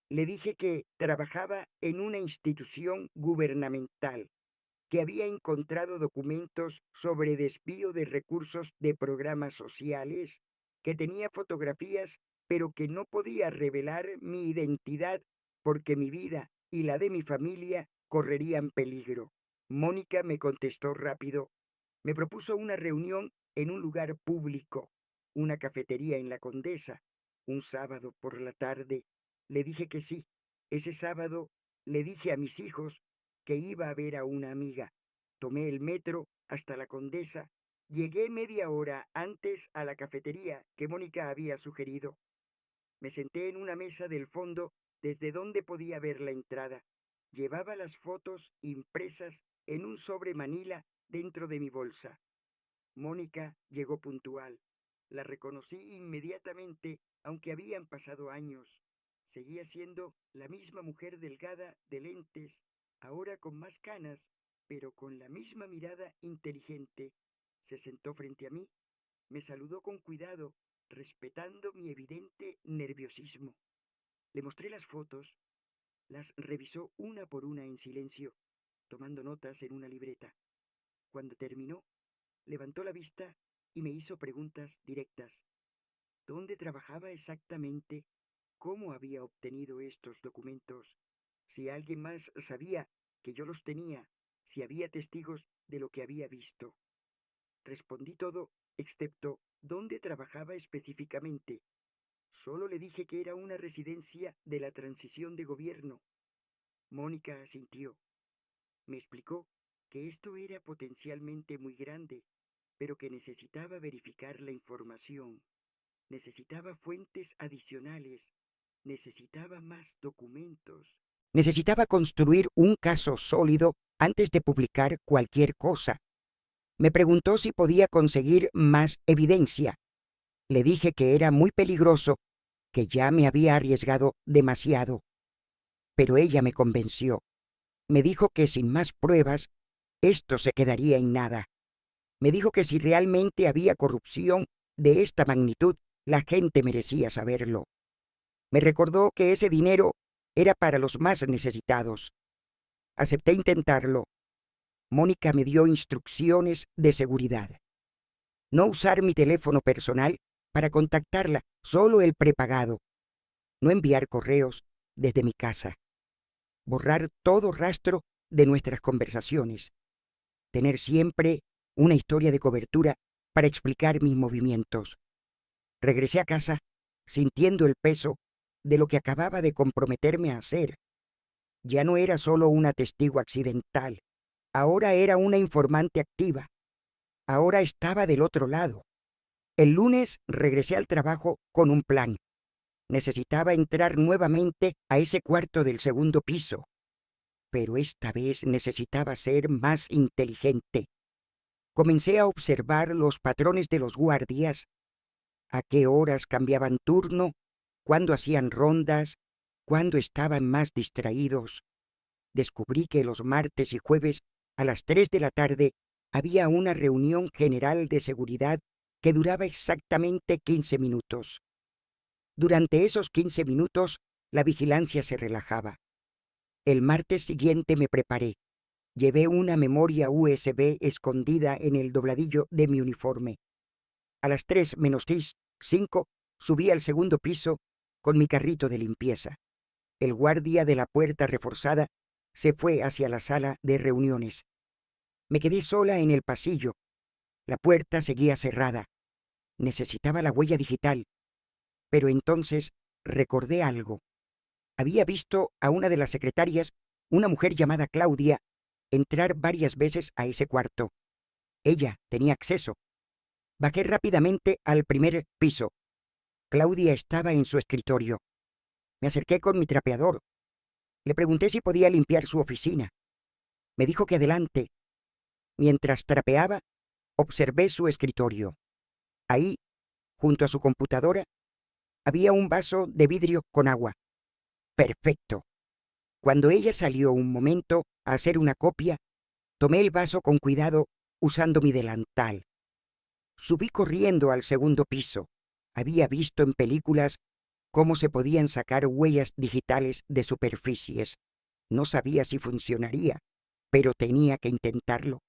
A: Le dije que trabajaba en una institución gubernamental, que había encontrado documentos sobre desvío de recursos de programas sociales, que tenía fotografías, pero que no podía revelar mi identidad porque mi vida y la de mi familia correrían peligro. Mónica me contestó rápido. Me propuso una reunión en un lugar público, una cafetería en la Condesa, un sábado por la tarde. Le dije que sí. Ese sábado le dije a mis hijos que iba a ver a una amiga. Tomé el metro hasta la Condesa. Llegué media hora antes a la cafetería que Mónica había sugerido. Me senté en una mesa del fondo desde donde podía ver la entrada. Llevaba las fotos impresas en un sobre manila dentro de mi bolsa. Mónica llegó puntual. La reconocí inmediatamente, aunque habían pasado años. Seguía siendo la misma mujer delgada de lentes, ahora con más canas, pero con la misma mirada inteligente. Se sentó frente a mí, me saludó con cuidado respetando mi evidente nerviosismo. Le mostré las fotos, las revisó una por una en silencio, tomando notas en una libreta. Cuando terminó, levantó la vista y me hizo preguntas directas. ¿Dónde trabajaba exactamente? ¿Cómo había obtenido estos documentos? Si alguien más sabía que yo los tenía, si había testigos de lo que había visto. Respondí todo, excepto dónde trabajaba específicamente. Solo le dije que era una residencia de la transición de gobierno. Mónica asintió. Me explicó que esto era potencialmente muy grande, pero que necesitaba verificar la información. Necesitaba fuentes adicionales. Necesitaba más documentos. Necesitaba construir un caso sólido antes de publicar cualquier cosa. Me preguntó si podía conseguir más evidencia. Le dije que era muy peligroso, que ya me había arriesgado demasiado. Pero ella me convenció. Me dijo que sin más pruebas, esto se quedaría en nada. Me dijo que si realmente había corrupción de esta magnitud, la gente merecía saberlo. Me recordó que ese dinero era para los más necesitados. Acepté intentarlo. Mónica me dio instrucciones de seguridad. No usar mi teléfono personal para contactarla, solo el prepagado. No enviar correos desde mi casa. Borrar todo rastro de nuestras conversaciones. Tener siempre una historia de cobertura para explicar mis movimientos. Regresé a casa sintiendo el peso de lo que acababa de comprometerme a hacer. Ya no era solo una testigo accidental, ahora era una informante activa. Ahora estaba del otro lado. El lunes regresé al trabajo con un plan. Necesitaba entrar nuevamente a ese cuarto del segundo piso, pero esta vez necesitaba ser más inteligente. Comencé a observar los patrones de los guardias, a qué horas cambiaban turno, cuándo hacían rondas, cuándo estaban más distraídos. Descubrí que los martes y jueves a las 3 de la tarde había una reunión general de seguridad que duraba exactamente 15 minutos. Durante esos 15 minutos, la vigilancia se relajaba. El martes siguiente me preparé. Llevé una memoria USB escondida en el dobladillo de mi uniforme. A las 3 menos 5 subí al segundo piso con mi carrito de limpieza. El guardia de la puerta reforzada se fue hacia la sala de reuniones. Me quedé sola en el pasillo. La puerta seguía cerrada. Necesitaba la huella digital. Pero entonces recordé algo. Había visto a una de las secretarias, una mujer llamada Claudia, entrar varias veces a ese cuarto. Ella tenía acceso. Bajé rápidamente al primer piso. Claudia estaba en su escritorio. Me acerqué con mi trapeador. Le pregunté si podía limpiar su oficina. Me dijo que adelante. Mientras trapeaba, observé su escritorio. Ahí, junto a su computadora, había un vaso de vidrio con agua. Perfecto. Cuando ella salió un momento a hacer una copia, tomé el vaso con cuidado usando mi delantal. Subí corriendo al segundo piso. Había visto en películas cómo se podían sacar huellas digitales de superficies. No sabía si funcionaría, pero tenía que intentarlo.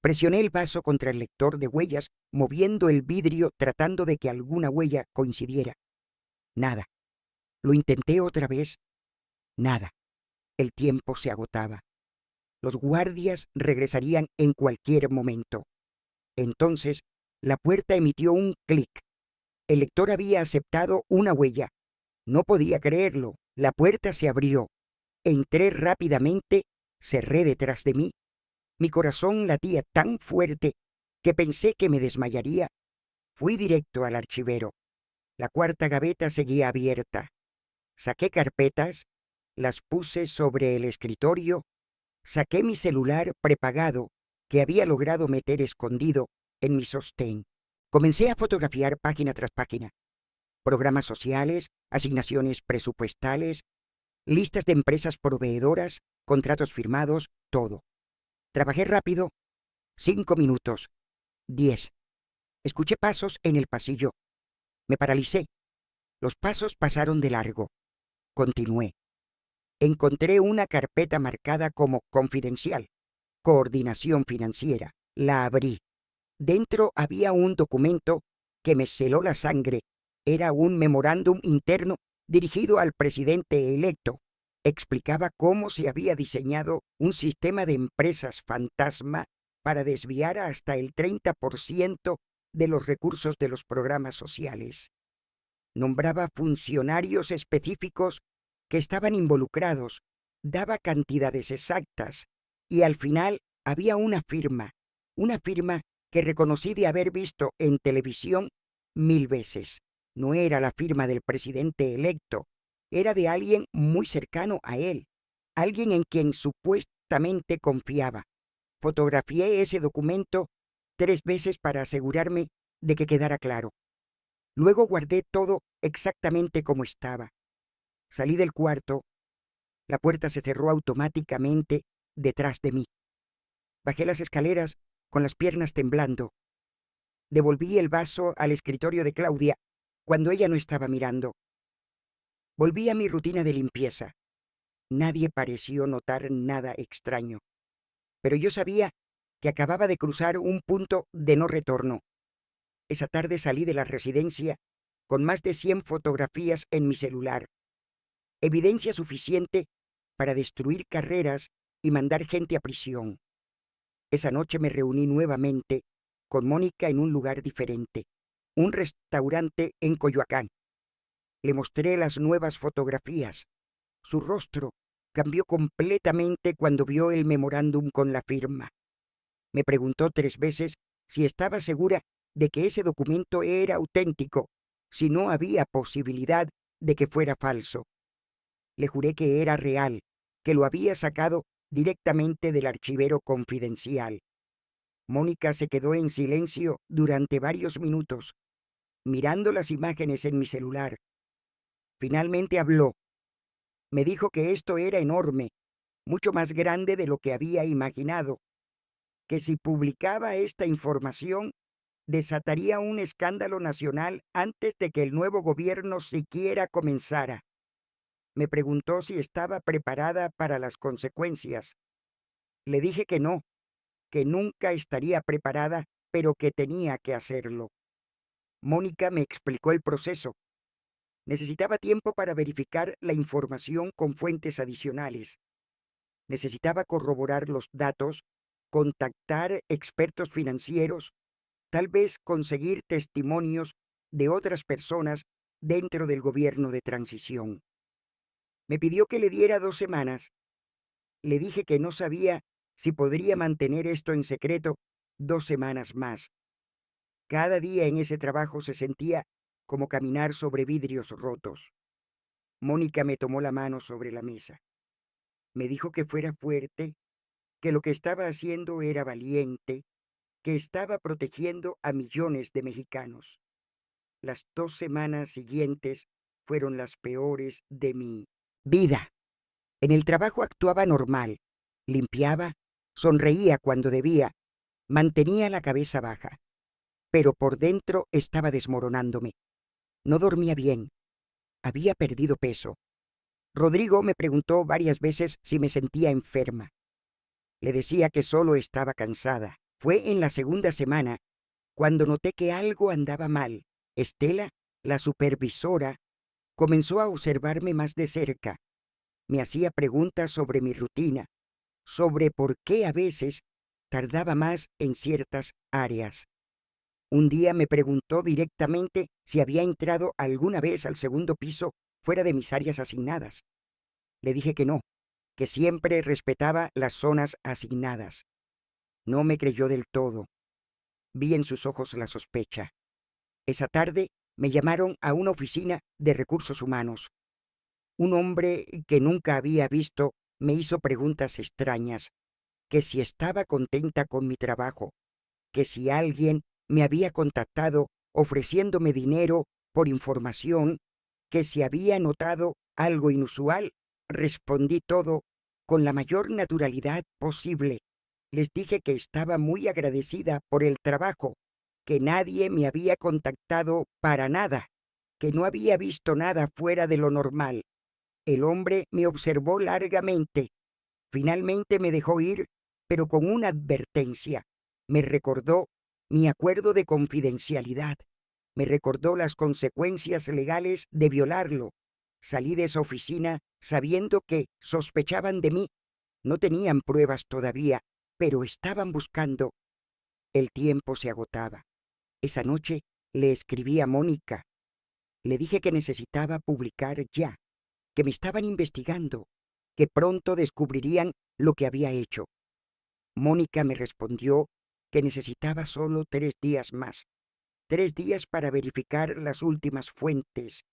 A: Presioné el vaso contra el lector de huellas, moviendo el vidrio tratando de que alguna huella coincidiera. Nada. Lo intenté otra vez. Nada. El tiempo se agotaba. Los guardias regresarían en cualquier momento. Entonces, la puerta emitió un clic. El lector había aceptado una huella. No podía creerlo. La puerta se abrió. Entré rápidamente, cerré detrás de mí. Mi corazón latía tan fuerte que pensé que me desmayaría. Fui directo al archivero. La cuarta gaveta seguía abierta. Saqué carpetas, las puse sobre el escritorio, saqué mi celular prepagado que había logrado meter escondido en mi sostén. Comencé a fotografiar página tras página. Programas sociales, asignaciones presupuestales, listas de empresas proveedoras, contratos firmados, todo. Trabajé rápido. 5 minutos. 10. Escuché pasos en el pasillo. Me paralicé. Los pasos pasaron de largo. Continué. Encontré una carpeta marcada como confidencial, coordinación financiera. La abrí. Dentro había un documento que me heló la sangre. Era un memorándum interno dirigido al presidente electo. Explicaba cómo se había diseñado un sistema de empresas fantasma para desviar hasta el 30% de los recursos de los programas sociales. Nombraba funcionarios específicos que estaban involucrados, daba cantidades exactas y al final había una firma que reconocí de haber visto en televisión 1000 veces. No era la firma del presidente electo, era de alguien muy cercano a él, alguien en quien supuestamente confiaba. Fotografié ese documento 3 veces para asegurarme de que quedara claro. Luego guardé todo exactamente como estaba. Salí del cuarto. La puerta se cerró automáticamente detrás de mí. Bajé las escaleras con las piernas temblando. Devolví el vaso al escritorio de Claudia cuando ella no estaba mirando. Volví a mi rutina de limpieza. Nadie pareció notar nada extraño. Pero yo sabía que acababa de cruzar un punto de no retorno. Esa tarde salí de la residencia con más de 100 fotografías en mi celular. Evidencia suficiente para destruir carreras y mandar gente a prisión. Esa noche me reuní nuevamente con Mónica en un lugar diferente, un restaurante en Coyoacán. Le mostré las nuevas fotografías. Su rostro cambió completamente cuando vio el memorándum con la firma. Me preguntó 3 veces si estaba segura de que ese documento era auténtico, si no había posibilidad de que fuera falso. Le juré que era real, que lo había sacado directamente del archivero confidencial. Mónica se quedó en silencio durante varios minutos, mirando las imágenes en mi celular. Finalmente habló. Me dijo que esto era enorme, mucho más grande de lo que había imaginado, que si publicaba esta información, desataría un escándalo nacional antes de que el nuevo gobierno siquiera comenzara. Me preguntó si estaba preparada para las consecuencias. Le dije que no, que nunca estaría preparada, pero que tenía que hacerlo. Mónica me explicó el proceso. Necesitaba tiempo para verificar la información con fuentes adicionales. Necesitaba corroborar los datos, contactar expertos financieros, tal vez conseguir testimonios de otras personas dentro del gobierno de transición. Me pidió que le diera 2 semanas. Le dije que no sabía si podría mantener esto en secreto 2 semanas más. Cada día en ese trabajo se sentía como caminar sobre vidrios rotos. Mónica me tomó la mano sobre la mesa. Me dijo que fuera fuerte, que lo que estaba haciendo era valiente, que estaba protegiendo a millones de mexicanos. Las 2 semanas siguientes fueron las peores de mi vida. En el trabajo actuaba normal, limpiaba, sonreía cuando debía, mantenía la cabeza baja, pero por dentro estaba desmoronándome. No dormía bien, había perdido peso. Rodrigo me preguntó varias veces si me sentía enferma. Le decía que solo estaba cansada. Fue en la segunda semana cuando noté que algo andaba mal. Estela, la supervisora, comenzó a observarme más de cerca. Me hacía preguntas sobre mi rutina, sobre por qué a veces tardaba más en ciertas áreas. Un día me preguntó directamente si había entrado alguna vez al segundo piso fuera de mis áreas asignadas. Le dije que no, que siempre respetaba las zonas asignadas. No me creyó del todo. Vi en sus ojos la sospecha. Esa tarde me llamaron a una oficina de recursos humanos. Un hombre que nunca había visto me hizo preguntas extrañas, que si estaba contenta con mi trabajo, que si alguien me había contactado ofreciéndome dinero por información, que si había notado algo inusual. Respondí todo con la mayor naturalidad posible. Les dije que estaba muy agradecida por el trabajo, que nadie me había contactado para nada, que no había visto nada fuera de lo normal. El hombre me observó largamente. Finalmente me dejó ir, pero con una advertencia. Me recordó mi acuerdo de confidencialidad. Me recordó las consecuencias legales de violarlo. Salí de esa oficina sabiendo que sospechaban de mí. No tenían pruebas todavía, pero estaban buscando. El tiempo se agotaba. Esa noche le escribí a Mónica. Le dije que necesitaba publicar ya, que me estaban investigando, que pronto descubrirían lo que había hecho. Mónica me respondió que necesitaba solo 3 días más, 3 días para verificar las últimas fuentes.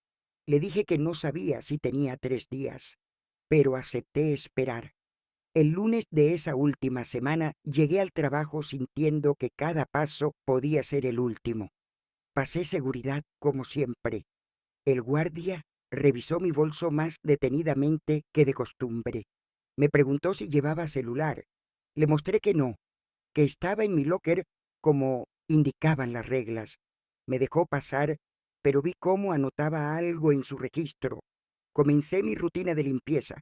A: Le dije que no sabía si tenía 3 días, pero acepté esperar. El lunes de esa última semana llegué al trabajo sintiendo que cada paso podía ser el último. Pasé seguridad como siempre. El guardia revisó mi bolso más detenidamente que de costumbre. Me preguntó si llevaba celular. Le mostré que no, que estaba en mi locker como indicaban las reglas. Me dejó pasar, pero vi cómo anotaba algo en su registro. Comencé mi rutina de limpieza.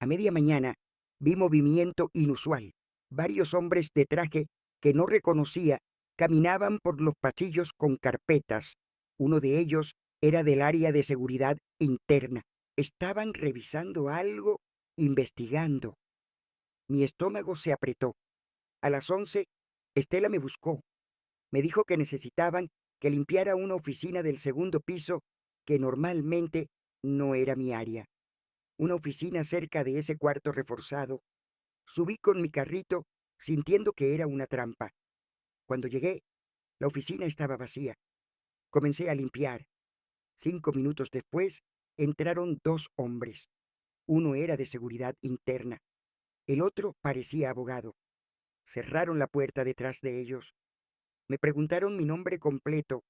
A: A media mañana vi movimiento inusual. Varios hombres de traje que no reconocía caminaban por los pasillos con carpetas. Uno de ellos era del área de seguridad interna. Estaban revisando algo, investigando. Mi estómago se apretó. A las 11, Estela me buscó. Me dijo que necesitaban que limpiara una oficina del segundo piso que normalmente no era mi área. Una oficina cerca de ese cuarto reforzado. Subí con mi carrito sintiendo que era una trampa. Cuando llegué, la oficina estaba vacía. Comencé a limpiar. 5 minutos después, entraron 2 hombres. Uno era de seguridad interna. El otro parecía abogado. Cerraron la puerta detrás de ellos. Me preguntaron mi nombre completo,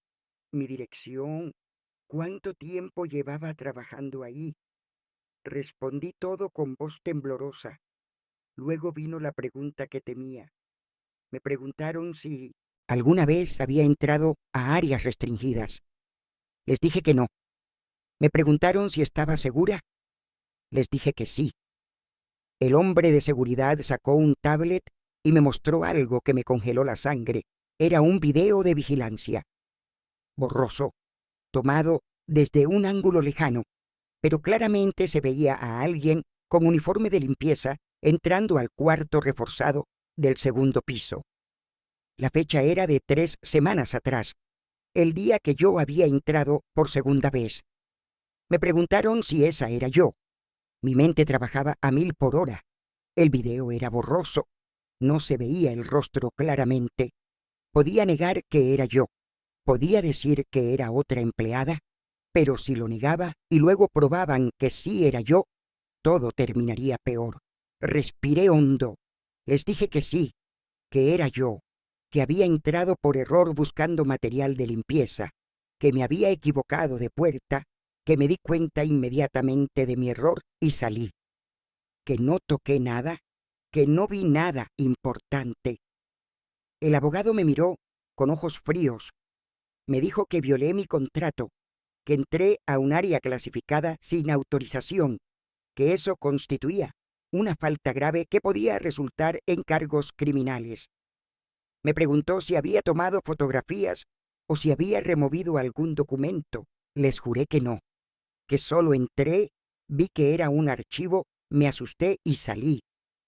A: mi dirección, cuánto tiempo llevaba trabajando ahí. Respondí todo con voz temblorosa. Luego vino la pregunta que temía. Me preguntaron si alguna vez había entrado a áreas restringidas. Les dije que no. Me preguntaron si estaba segura. Les dije que sí. El hombre de seguridad sacó un tablet y me mostró algo que me congeló la sangre. Era un video de vigilancia. Borroso, tomado desde un ángulo lejano, pero claramente se veía a alguien con uniforme de limpieza entrando al cuarto reforzado del segundo piso. La fecha era de 3 semanas atrás, el día que yo había entrado por segunda vez. Me preguntaron si esa era yo. Mi mente trabajaba a 1000 por hora. El video era borroso. No se veía el rostro claramente. Podía negar que era yo. Podía decir que era otra empleada. Pero si lo negaba y luego probaban que sí era yo, todo terminaría peor. Respiré hondo. Les dije que sí, que era yo, que había entrado por error buscando material de limpieza, que me había equivocado de puerta, que me di cuenta inmediatamente de mi error y salí, que no toqué nada, que no vi nada importante. El abogado me miró con ojos fríos. Me dijo que violé mi contrato, que entré a un área clasificada sin autorización, que eso constituía una falta grave que podía resultar en cargos criminales. Me preguntó si había tomado fotografías o si había removido algún documento. Les juré que no, que solo entré, vi que era un archivo, me asusté y salí,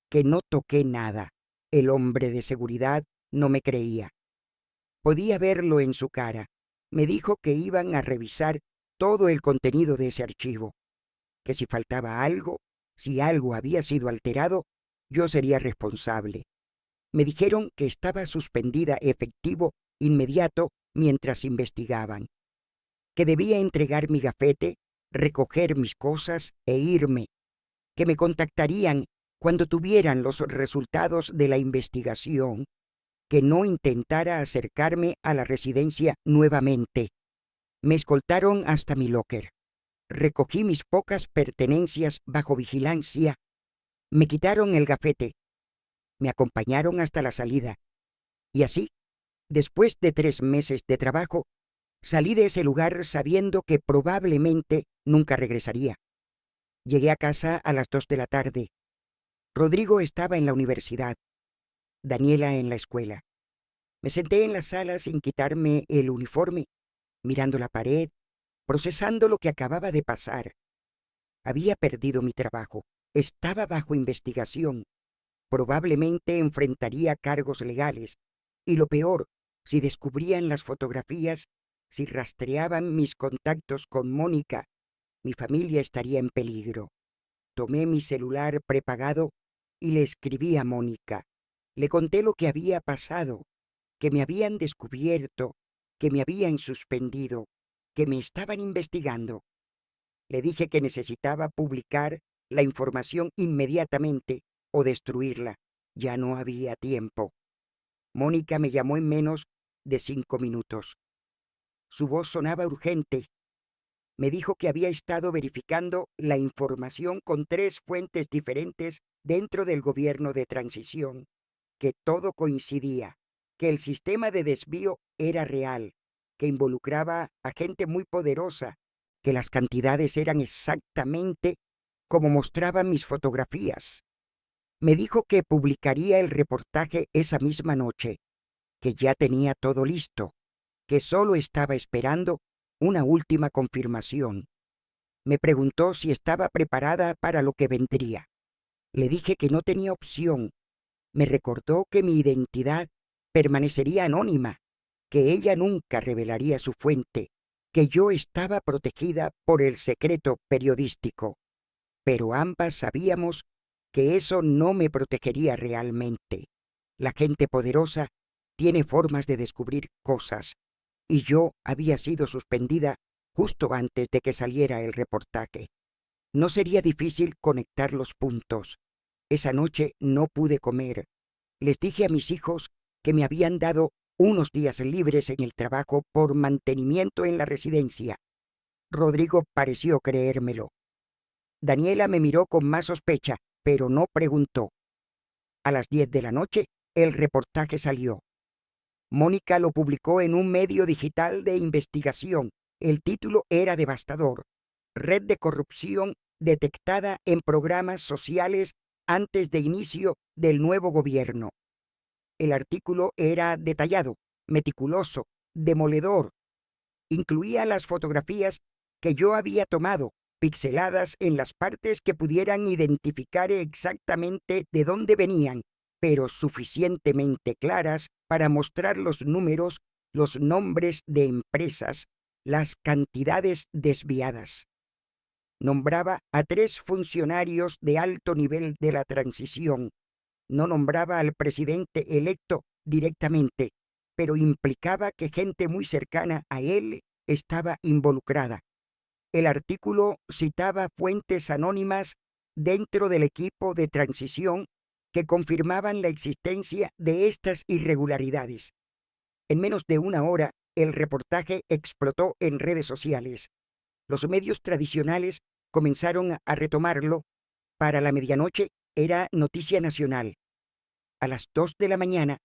A: que no toqué nada. El hombre de seguridad no me creía. Podía verlo en su cara. Me dijo que iban a revisar todo el contenido de ese archivo, que si faltaba algo, si algo había sido alterado, yo sería responsable. Me dijeron que estaba suspendida efectivo inmediato mientras investigaban, que debía entregar mi gafete, recoger mis cosas e irme, que me contactarían cuando tuvieran los resultados de la investigación, que no intentara acercarme a la residencia nuevamente. Me escoltaron hasta mi locker. Recogí mis pocas pertenencias bajo vigilancia. Me quitaron el gafete. Me acompañaron hasta la salida. Y así, después de 3 meses de trabajo, Salí de ese lugar sabiendo que probablemente nunca regresaría. Llegué a casa a las 2 de la tarde. Rodrigo estaba en la universidad, Daniela en la escuela. Me senté en la sala sin quitarme el uniforme, mirando la pared, procesando lo que acababa de pasar. Había perdido mi trabajo, estaba bajo investigación, probablemente enfrentaría cargos legales, y lo peor, si descubrían las fotografías, si rastreaban mis contactos con Mónica, mi familia estaría en peligro. Tomé mi celular prepagado y le escribí a Mónica. Le conté lo que había pasado, que me habían descubierto, que me habían suspendido, que me estaban investigando. Le dije que necesitaba publicar la información inmediatamente o destruirla. Ya no había tiempo. Mónica me llamó en menos de 5 minutos. Su voz sonaba urgente. Me dijo que había estado verificando la información con 3 fuentes diferentes dentro del gobierno de transición, que todo coincidía, que el sistema de desvío era real, que involucraba a gente muy poderosa, que las cantidades eran exactamente como mostraban mis fotografías. Me dijo que publicaría el reportaje esa misma noche, que ya tenía todo listo, que solo estaba esperando una última confirmación. Me preguntó si estaba preparada para lo que vendría. Le dije que no tenía opción. Me recordó que mi identidad permanecería anónima, que ella nunca revelaría su fuente, que yo estaba protegida por el secreto periodístico. Pero ambas sabíamos que eso no me protegería realmente. La gente poderosa tiene formas de descubrir cosas, y yo había sido suspendida justo antes de que saliera el reportaje. No sería difícil conectar los puntos. Esa noche no pude comer. Les dije a mis hijos que me habían dado unos días libres en el trabajo por mantenimiento en la residencia. Rodrigo pareció creérmelo. Daniela me miró con más sospecha, pero no preguntó. A las 10 de la noche, el reportaje salió. Mónica lo publicó en un medio digital de investigación. El título era devastador: Red de corrupción detectada en programas sociales antes de inicio del nuevo gobierno. El artículo era detallado, meticuloso, demoledor. Incluía las fotografías que yo había tomado, pixeladas en las partes que pudieran identificar exactamente de dónde venían, pero suficientemente claras para mostrar los números, los nombres de empresas, las cantidades desviadas. Nombraba a 3 funcionarios de alto nivel de la transición. No nombraba al presidente electo directamente, pero implicaba que gente muy cercana a él estaba involucrada. El artículo citaba fuentes anónimas dentro del equipo de transición que confirmaban la existencia de estas irregularidades. En menos de una hora, el reportaje explotó en redes sociales. Los medios tradicionales comenzaron a retomarlo. Para la medianoche era noticia nacional. A las 2 de la mañana,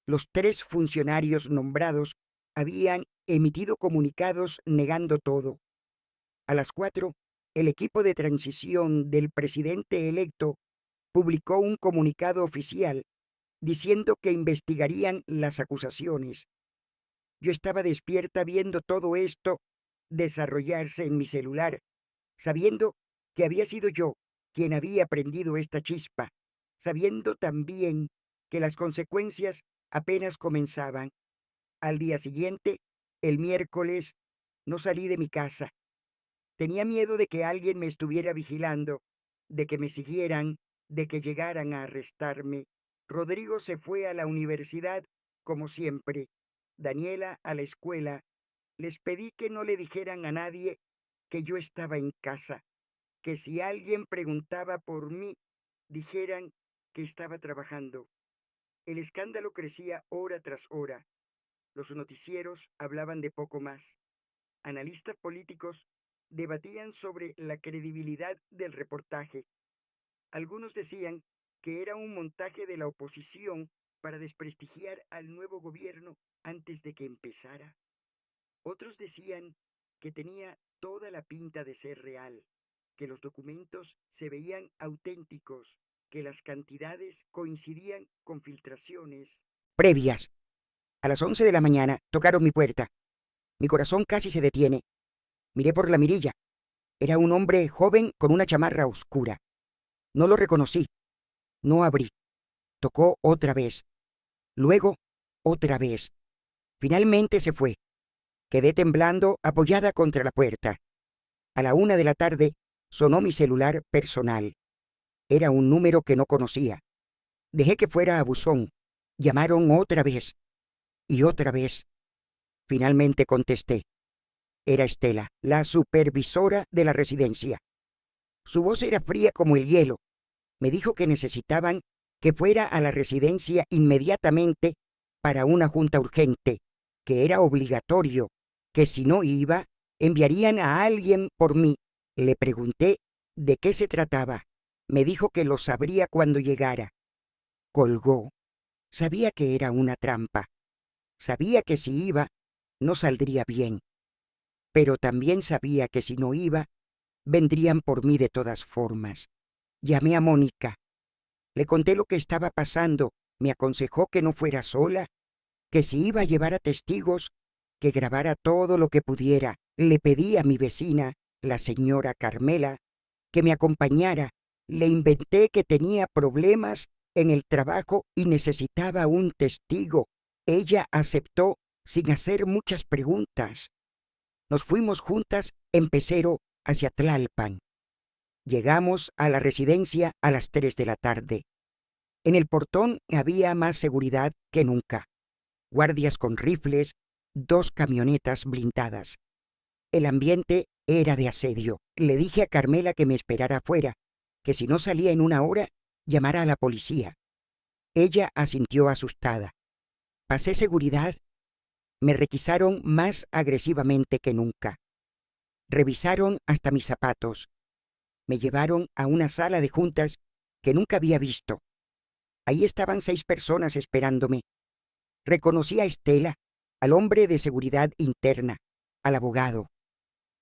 A: los 3 funcionarios nombrados habían emitido comunicados negando todo. A las 4, el equipo de transición del presidente electo publicó un comunicado oficial diciendo que investigarían las acusaciones. Yo estaba despierta viendo todo esto desarrollarse en mi celular, sabiendo que había sido yo quien había prendido esta chispa, sabiendo también que las consecuencias apenas comenzaban. Al día siguiente, el miércoles, no salí de mi casa. Tenía miedo de que alguien me estuviera vigilando, de que me siguieran, de que llegaran a arrestarme. Rodrigo se fue a la universidad, como siempre. Daniela a la escuela. Les pedí que no le dijeran a nadie que yo estaba en casa, que si alguien preguntaba por mí, dijeran que estaba trabajando. El escándalo crecía hora tras hora. Los noticieros hablaban de poco más. Analistas políticos debatían sobre la credibilidad del reportaje. Algunos decían que era un montaje de la oposición para desprestigiar al nuevo gobierno antes de que empezara. Otros decían que tenía toda la pinta de ser real, que los documentos se veían auténticos, que las cantidades coincidían con filtraciones previas. A las 11 de la mañana tocaron mi puerta. Mi corazón casi se detiene. Miré por la mirilla. Era un hombre joven con una chamarra oscura. No lo reconocí. No abrí. Tocó otra vez. Luego, otra vez. Finalmente se fue. Quedé temblando apoyada contra la puerta. A la 1 de la tarde sonó mi celular personal. Era un número que no conocía. Dejé que fuera a buzón. Llamaron otra vez. Y otra vez. Finalmente contesté. Era Estela, la supervisora de la residencia. Su voz era fría como el hielo. Me dijo que necesitaban que fuera a la residencia inmediatamente para una junta urgente, que era obligatorio, que si no iba, enviarían a alguien por mí. Le pregunté de qué se trataba. Me dijo que lo sabría cuando llegara. Colgó. Sabía que era una trampa. Sabía que si iba, no saldría bien. Pero también sabía que si no iba, vendrían por mí de todas formas. Llamé a Mónica. Le conté lo que estaba pasando. Me aconsejó que no fuera sola, que si iba a llevar a testigos, que grabara todo lo que pudiera. Le pedí a mi vecina, la señora Carmela, que me acompañara. Le inventé que tenía problemas en el trabajo y necesitaba un testigo. Ella aceptó sin hacer muchas preguntas. Nos fuimos juntas en pecero hacia Tlalpan. Llegamos a la residencia a las 3 de la tarde. En el portón había más seguridad que nunca. Guardias con rifles, 2 camionetas blindadas. El ambiente era de asedio. Le dije a Carmela que me esperara afuera, que si no salía en 1 hora, llamara a la policía. Ella asintió asustada. Pasé seguridad. Me requisaron más agresivamente que nunca. Revisaron hasta mis zapatos. Me llevaron a una sala de juntas que nunca había visto. Ahí estaban 6 personas esperándome. Reconocí a Estela, al hombre de seguridad interna, al abogado.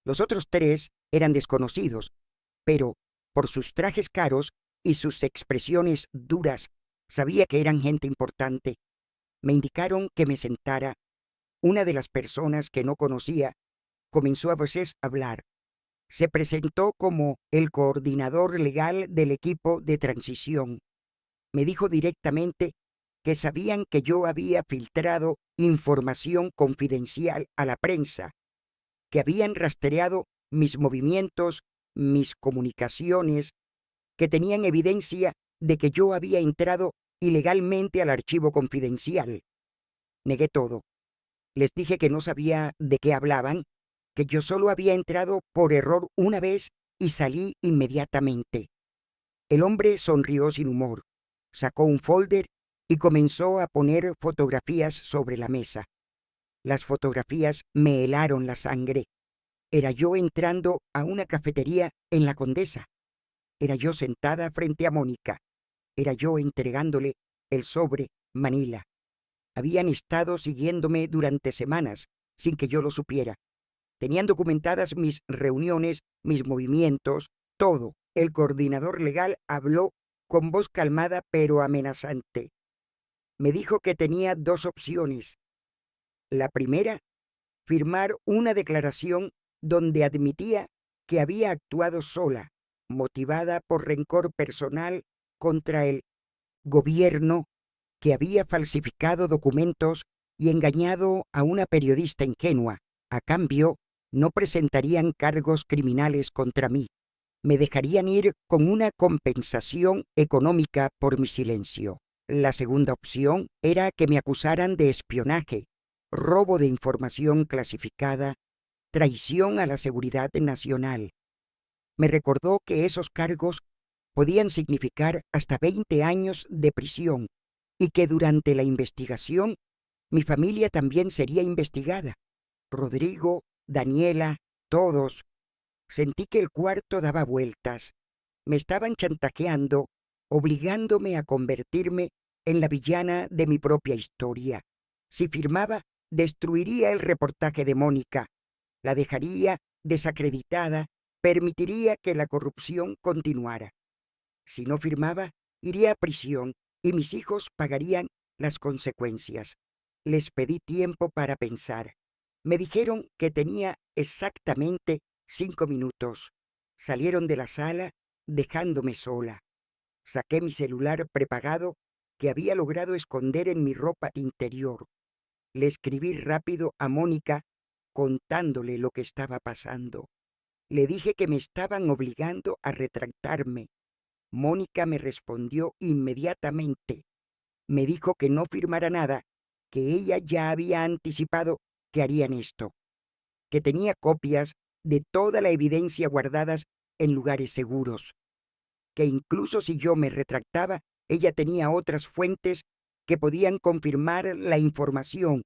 A: Los otros 3 eran desconocidos, pero por sus trajes caros y sus expresiones duras, sabía que eran gente importante. Me indicaron que me sentara. Una de las personas que no conocía comenzó a veces a hablar. Se presentó como el coordinador legal del equipo de transición. Me dijo directamente que sabían que yo había filtrado información confidencial a la prensa, que habían rastreado mis movimientos, mis comunicaciones, que tenían evidencia de que yo había entrado ilegalmente al archivo confidencial. Negué todo. Les dije que no sabía de qué hablaban, que yo solo había entrado por error una vez y salí inmediatamente. El hombre sonrió sin humor, sacó un folder y comenzó a poner fotografías sobre la mesa. Las fotografías me helaron la sangre. Era yo entrando a una cafetería en La Condesa. Era yo sentada frente a Mónica. Era yo entregándole el sobre Manila. Habían estado siguiéndome durante semanas, sin que yo lo supiera. Tenían documentadas mis reuniones, mis movimientos, todo. El coordinador legal habló con voz calmada pero amenazante. Me dijo que tenía 2 opciones. La primera, firmar una declaración donde admitía que había actuado sola, motivada por rencor personal contra el gobierno, que había falsificado documentos y engañado a una periodista ingenua. A cambio, no presentarían cargos criminales contra mí. Me dejarían ir con una compensación económica por mi silencio. La segunda opción era que me acusaran de espionaje, robo de información clasificada, traición a la seguridad nacional. Me recordó que esos cargos podían significar hasta 20 años de prisión y que durante la investigación mi familia también sería investigada. Rodrigo, Daniela, todos. Sentí que el cuarto daba vueltas. Me estaban chantajeando, obligándome a convertirme en la villana de mi propia historia. Si firmaba, destruiría el reportaje de Mónica, la dejaría desacreditada, permitiría que la corrupción continuara. Si no firmaba, iría a prisión y mis hijos pagarían las consecuencias. Les pedí tiempo para pensar. Me dijeron que tenía exactamente 5 minutos. Salieron de la sala dejándome sola. Saqué mi celular prepagado que había logrado esconder en mi ropa interior. Le escribí rápido a Mónica contándole lo que estaba pasando. Le dije que me estaban obligando a retractarme. Mónica me respondió inmediatamente. Me dijo que no firmara nada, que ella ya había anticipado que harían esto, que tenía copias de toda la evidencia guardadas en lugares seguros, que incluso si yo me retractaba, ella tenía otras fuentes que podían confirmar la información.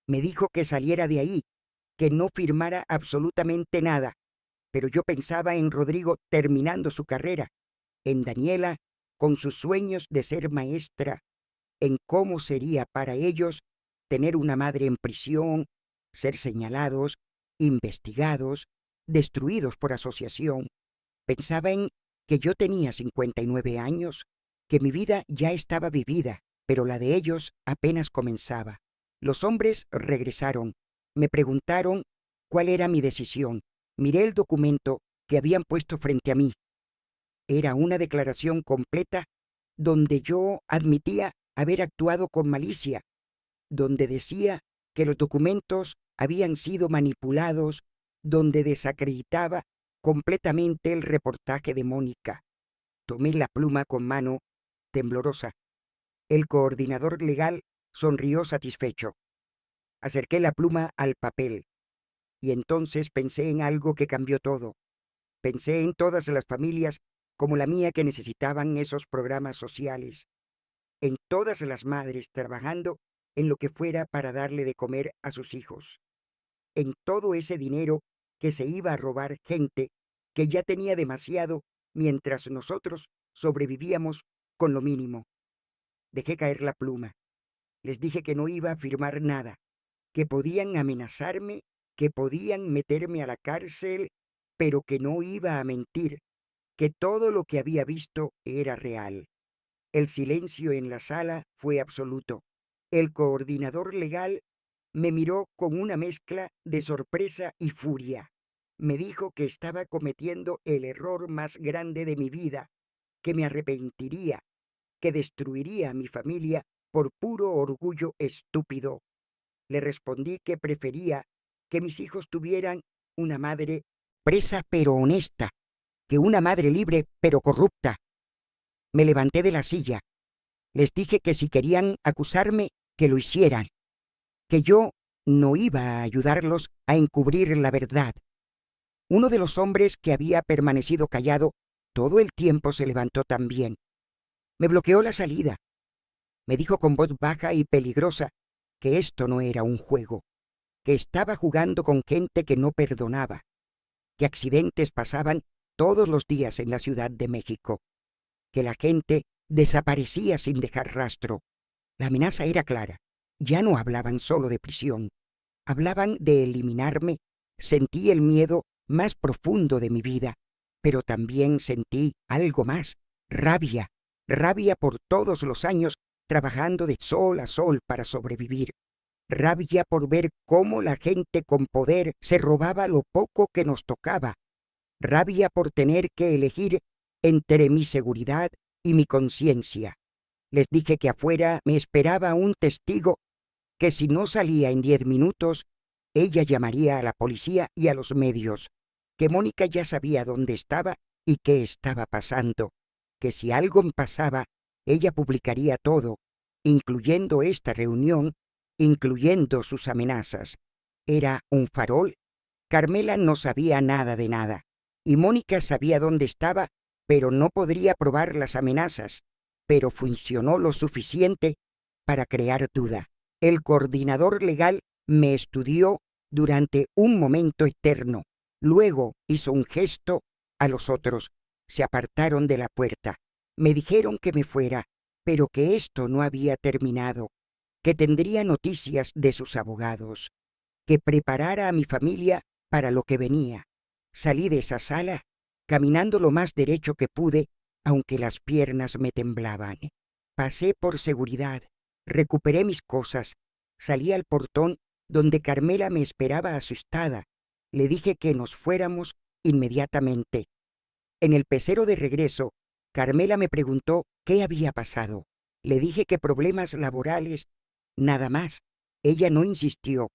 A: Me dijo que saliera de ahí, que no firmara absolutamente nada, pero yo pensaba en Rodrigo terminando su carrera, en Daniela con sus sueños de ser maestra, en cómo sería para ellos tener una madre en prisión, ser señalados, investigados, destruidos por asociación. Pensaba en que yo tenía 59 años, que mi vida ya estaba vivida, pero la de ellos apenas comenzaba. Los hombres regresaron. Me preguntaron cuál era mi decisión. Miré el documento que habían puesto frente a mí. Era una declaración completa donde yo admitía haber actuado con malicia, donde decía que los documentos habían sido manipulados, donde desacreditaba completamente el reportaje de Mónica. Tomé la pluma con mano temblorosa. El coordinador legal sonrió satisfecho. Acerqué la pluma al papel y entonces pensé en algo que cambió todo. Pensé en todas las familias como la mía que necesitaban esos programas sociales, en todas las madres trabajando en lo que fuera para darle de comer a sus hijos, en todo ese dinero que se iba a robar gente que ya tenía demasiado mientras nosotros sobrevivíamos con lo mínimo. Dejé caer la pluma. Les dije que no iba a firmar nada, que podían amenazarme, que podían meterme a la cárcel, pero que no iba a mentir, que todo lo que había visto era real. El silencio en la sala fue absoluto. El coordinador legal me miró con una mezcla de sorpresa y furia. Me dijo que estaba cometiendo el error más grande de mi vida, que me arrepentiría, que destruiría a mi familia por puro orgullo estúpido. Le respondí que prefería que mis hijos tuvieran una madre presa pero honesta, que una madre libre pero corrupta. Me levanté de la silla. Les dije que si querían acusarme, que lo hicieran, que yo no iba a ayudarlos a encubrir la verdad. Uno de los hombres que había permanecido callado todo el tiempo se levantó también. Me bloqueó la salida. Me dijo con voz baja y peligrosa que esto no era un juego, que estaba jugando con gente que no perdonaba, que accidentes pasaban todos los días en la Ciudad de México, que la gente desaparecía sin dejar rastro. La amenaza era clara. Ya no hablaban solo de prisión, hablaban de eliminarme. Sentí el miedo más profundo de mi vida, pero también sentí algo más, rabia, rabia por todos los años trabajando de sol a sol para sobrevivir, rabia por ver cómo la gente con poder se robaba lo poco que nos tocaba, rabia por tener que elegir entre mi seguridad y mi conciencia. Les dije que afuera me esperaba un testigo, que si no salía en 10 minutos, ella llamaría a la policía y a los medios, que Mónica ya sabía dónde estaba y qué estaba pasando, que si algo me pasaba, ella publicaría todo, incluyendo esta reunión, incluyendo sus amenazas. Era un farol. Carmela no sabía nada de nada, y Mónica sabía dónde estaba, pero no podría probar las amenazas, pero funcionó lo suficiente para crear duda. El coordinador legal me estudió durante un momento eterno. Luego hizo un gesto a los otros. Se apartaron de la puerta. Me dijeron que me fuera, pero que esto no había terminado. que tendría noticias de sus abogados, que preparara a mi familia para lo que venía. Salí de esa sala caminando lo más derecho que pude, aunque las piernas me temblaban. Pasé por seguridad, recuperé mis cosas, salí al portón donde Carmela me esperaba asustada. Le dije que nos fuéramos inmediatamente. En el pecero de regreso, Carmela me preguntó qué había pasado. Le dije que problemas laborales, nada más. Ella no insistió.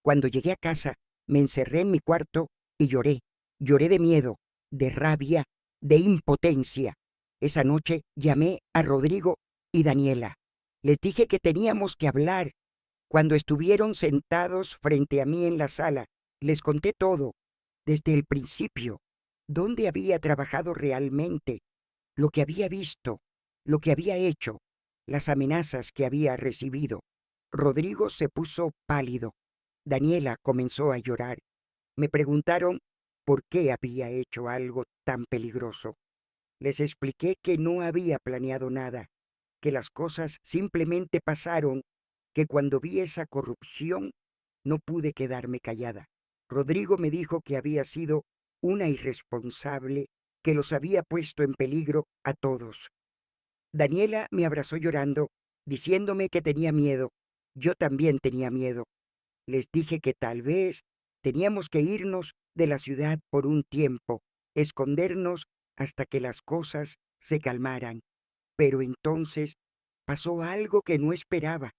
A: Cuando llegué a casa, me encerré en mi cuarto y lloré. Lloré de miedo, de rabia, de impotencia. Esa noche llamé a Rodrigo y Daniela. Les dije que teníamos que hablar. Cuando estuvieron sentados frente a mí en la sala, les conté todo, desde el principio, dónde había trabajado realmente, lo que había visto, lo que había hecho, las amenazas que había recibido. Rodrigo se puso pálido. Daniela comenzó a llorar. Me preguntaron por qué había hecho algo tan peligroso. Les expliqué que no había planeado nada, que las cosas simplemente pasaron, que cuando vi esa corrupción no pude quedarme callada. Rodrigo me dijo que había sido una irresponsable, que los había puesto en peligro a todos. Daniela me abrazó llorando, diciéndome que tenía miedo. Yo también tenía miedo. Les dije que tal vez teníamos que irnos de la ciudad por un tiempo, escondernos hasta que las cosas se calmaran. Pero entonces pasó algo que no esperaba.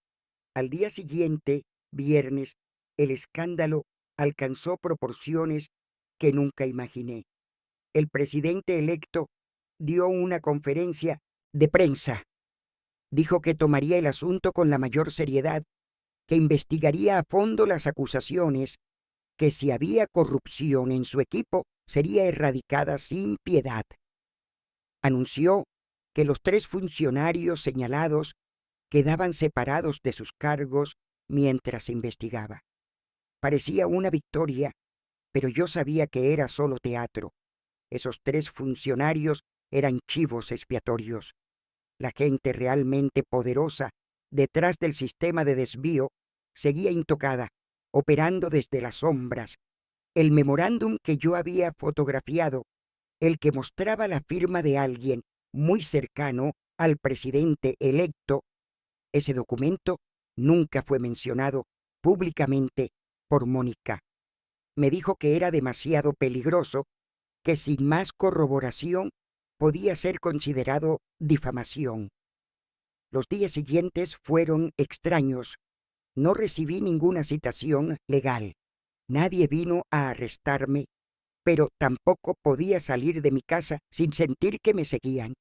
A: Al día siguiente, viernes, el escándalo alcanzó proporciones que nunca imaginé. El presidente electo dio una conferencia de prensa. Dijo que tomaría el asunto con la mayor seriedad, que investigaría a fondo las acusaciones, que si había corrupción en su equipo sería erradicada sin piedad. Anunció que los 3 funcionarios señalados quedaban separados de sus cargos mientras se investigaba. Parecía una victoria, pero yo sabía que era solo teatro. Esos 3 funcionarios eran chivos expiatorios. La gente realmente poderosa detrás del sistema de desvío seguía intocada, operando desde las sombras. El memorándum que yo había fotografiado, el que mostraba la firma de alguien muy cercano al presidente electo, ese documento nunca fue mencionado públicamente por Mónica. Me dijo que era demasiado peligroso, que sin más corroboración podía ser considerado difamación. Los días siguientes fueron extraños. No recibí ninguna citación legal. Nadie vino a arrestarme, pero tampoco podía salir de mi casa sin sentir que me seguían.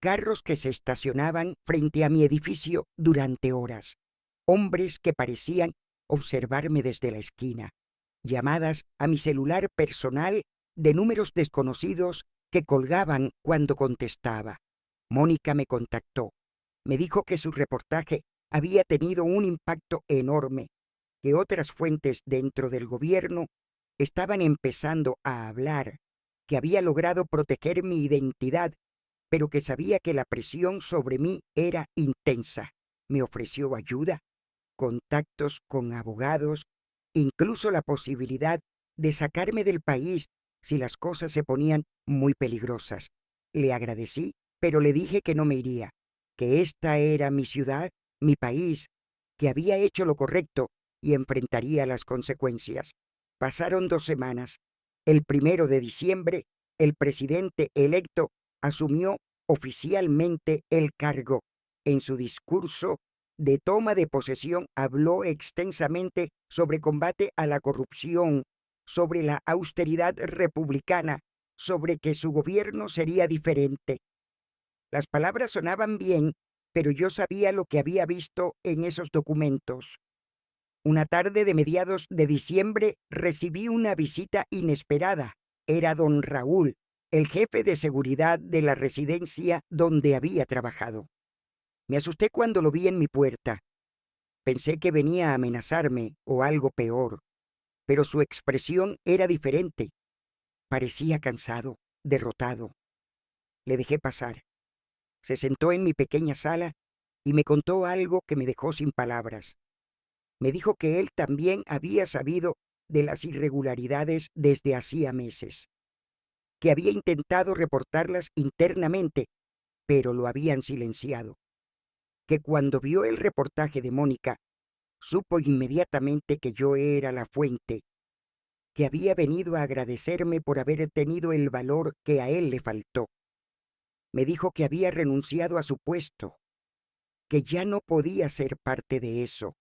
A: Carros que se estacionaban frente a mi edificio durante horas. Hombres que parecían observarme desde la esquina. Llamadas a mi celular personal de números desconocidos que colgaban cuando contestaba. Mónica me contactó. Me dijo que su reportaje había tenido un impacto enorme, que otras fuentes dentro del gobierno estaban empezando a hablar, que había logrado proteger mi identidad, pero que sabía que la presión sobre mí era intensa. Me ofreció ayuda, contactos con abogados, incluso la posibilidad de sacarme del país si las cosas se ponían muy peligrosas. Le agradecí, pero le dije que no me iría, que esta era mi ciudad, mi país, que había hecho lo correcto y enfrentaría las consecuencias. Pasaron 2 semanas. El 1 de diciembre, el presidente electo asumió oficialmente el cargo. En su discurso de toma de posesión habló extensamente sobre combate a la corrupción, sobre la austeridad republicana, sobre que su gobierno sería diferente. Las palabras sonaban bien, pero yo sabía lo que había visto en esos documentos. Una tarde de mediados de diciembre recibí una visita inesperada. Era don Raúl, el jefe de seguridad de la residencia donde había trabajado. Me asusté cuando lo vi en mi puerta. Pensé que venía a amenazarme o algo peor, pero su expresión era diferente. Parecía cansado, derrotado. Le dejé pasar. Se sentó en mi pequeña sala y me contó algo que me dejó sin palabras. Me dijo que él también había sabido de las irregularidades desde hacía meses, que había intentado reportarlas internamente, pero lo habían silenciado, que cuando vio el reportaje de Mónica, supo inmediatamente que yo era la fuente, que había venido a agradecerme por haber tenido el valor que a él le faltó. Me dijo que había renunciado a su puesto, que ya no podía ser parte de eso.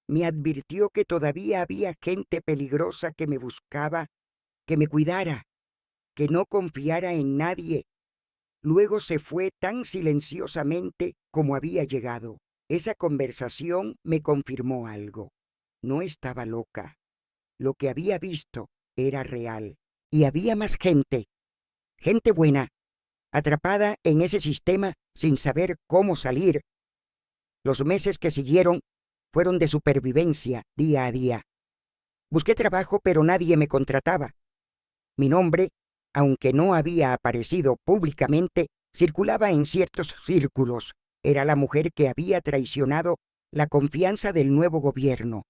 A: Me advirtió que todavía había gente peligrosa que me buscaba, que me cuidara, que no confiara en nadie. Luego se fue tan silenciosamente como había llegado. Esa conversación me confirmó algo. No estaba loca. Lo que había visto era real. Y había más gente, gente buena, atrapada en ese sistema sin saber cómo salir. Los meses que siguieron fueron de supervivencia día a día. Busqué trabajo, pero nadie me contrataba. Mi nombre, aunque no había aparecido públicamente, circulaba en ciertos círculos. Era la mujer que había traicionado la confianza del nuevo gobierno.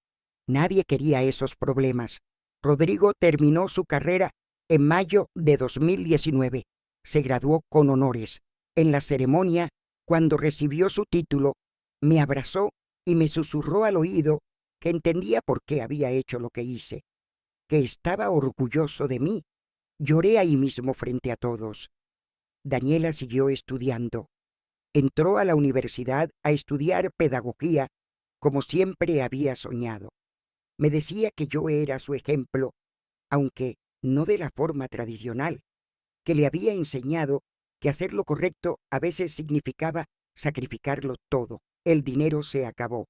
A: Nadie quería esos problemas. Rodrigo terminó su carrera en mayo de 2019. Se graduó con honores. En la ceremonia, cuando recibió su título, me abrazó y me susurró al oído que entendía por qué había hecho lo que hice, que estaba orgulloso de mí. Lloré ahí mismo frente a todos. Daniela siguió estudiando. Entró a la universidad a estudiar pedagogía como siempre había soñado. Me decía que yo era su ejemplo, aunque no de la forma tradicional, que le había enseñado que hacer lo correcto a veces significaba sacrificarlo todo. El dinero se acabó.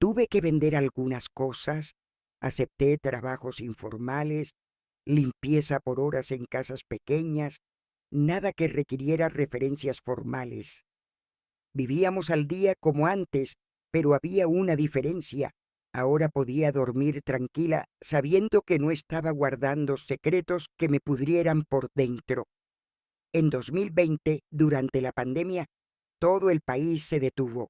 A: Tuve que vender algunas cosas, acepté trabajos informales, limpieza por horas en casas pequeñas, nada que requiriera referencias formales. Vivíamos al día como antes, pero había una diferencia. Ahora podía dormir tranquila sabiendo que no estaba guardando secretos que me pudrieran por dentro. En 2020, durante la pandemia, todo el país se detuvo.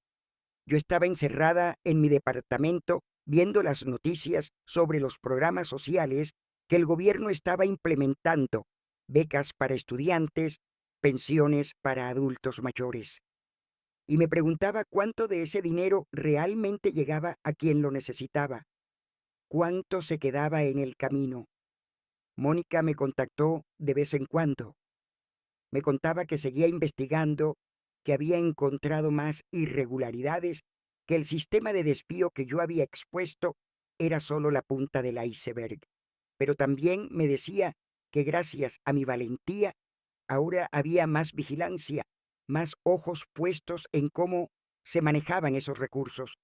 A: Yo estaba encerrada en mi departamento viendo las noticias sobre los programas sociales que el gobierno estaba implementando, becas para estudiantes, pensiones para adultos mayores. Y me preguntaba cuánto de ese dinero realmente llegaba a quien lo necesitaba, cuánto se quedaba en el camino. Mónica me contactó de vez en cuando. Me contaba que seguía investigando, que había encontrado más irregularidades, que el sistema de desvío que yo había expuesto era solo la punta del iceberg. Pero también me decía que gracias a mi valentía ahora había más vigilancia, más ojos puestos en cómo se manejaban esos recursos.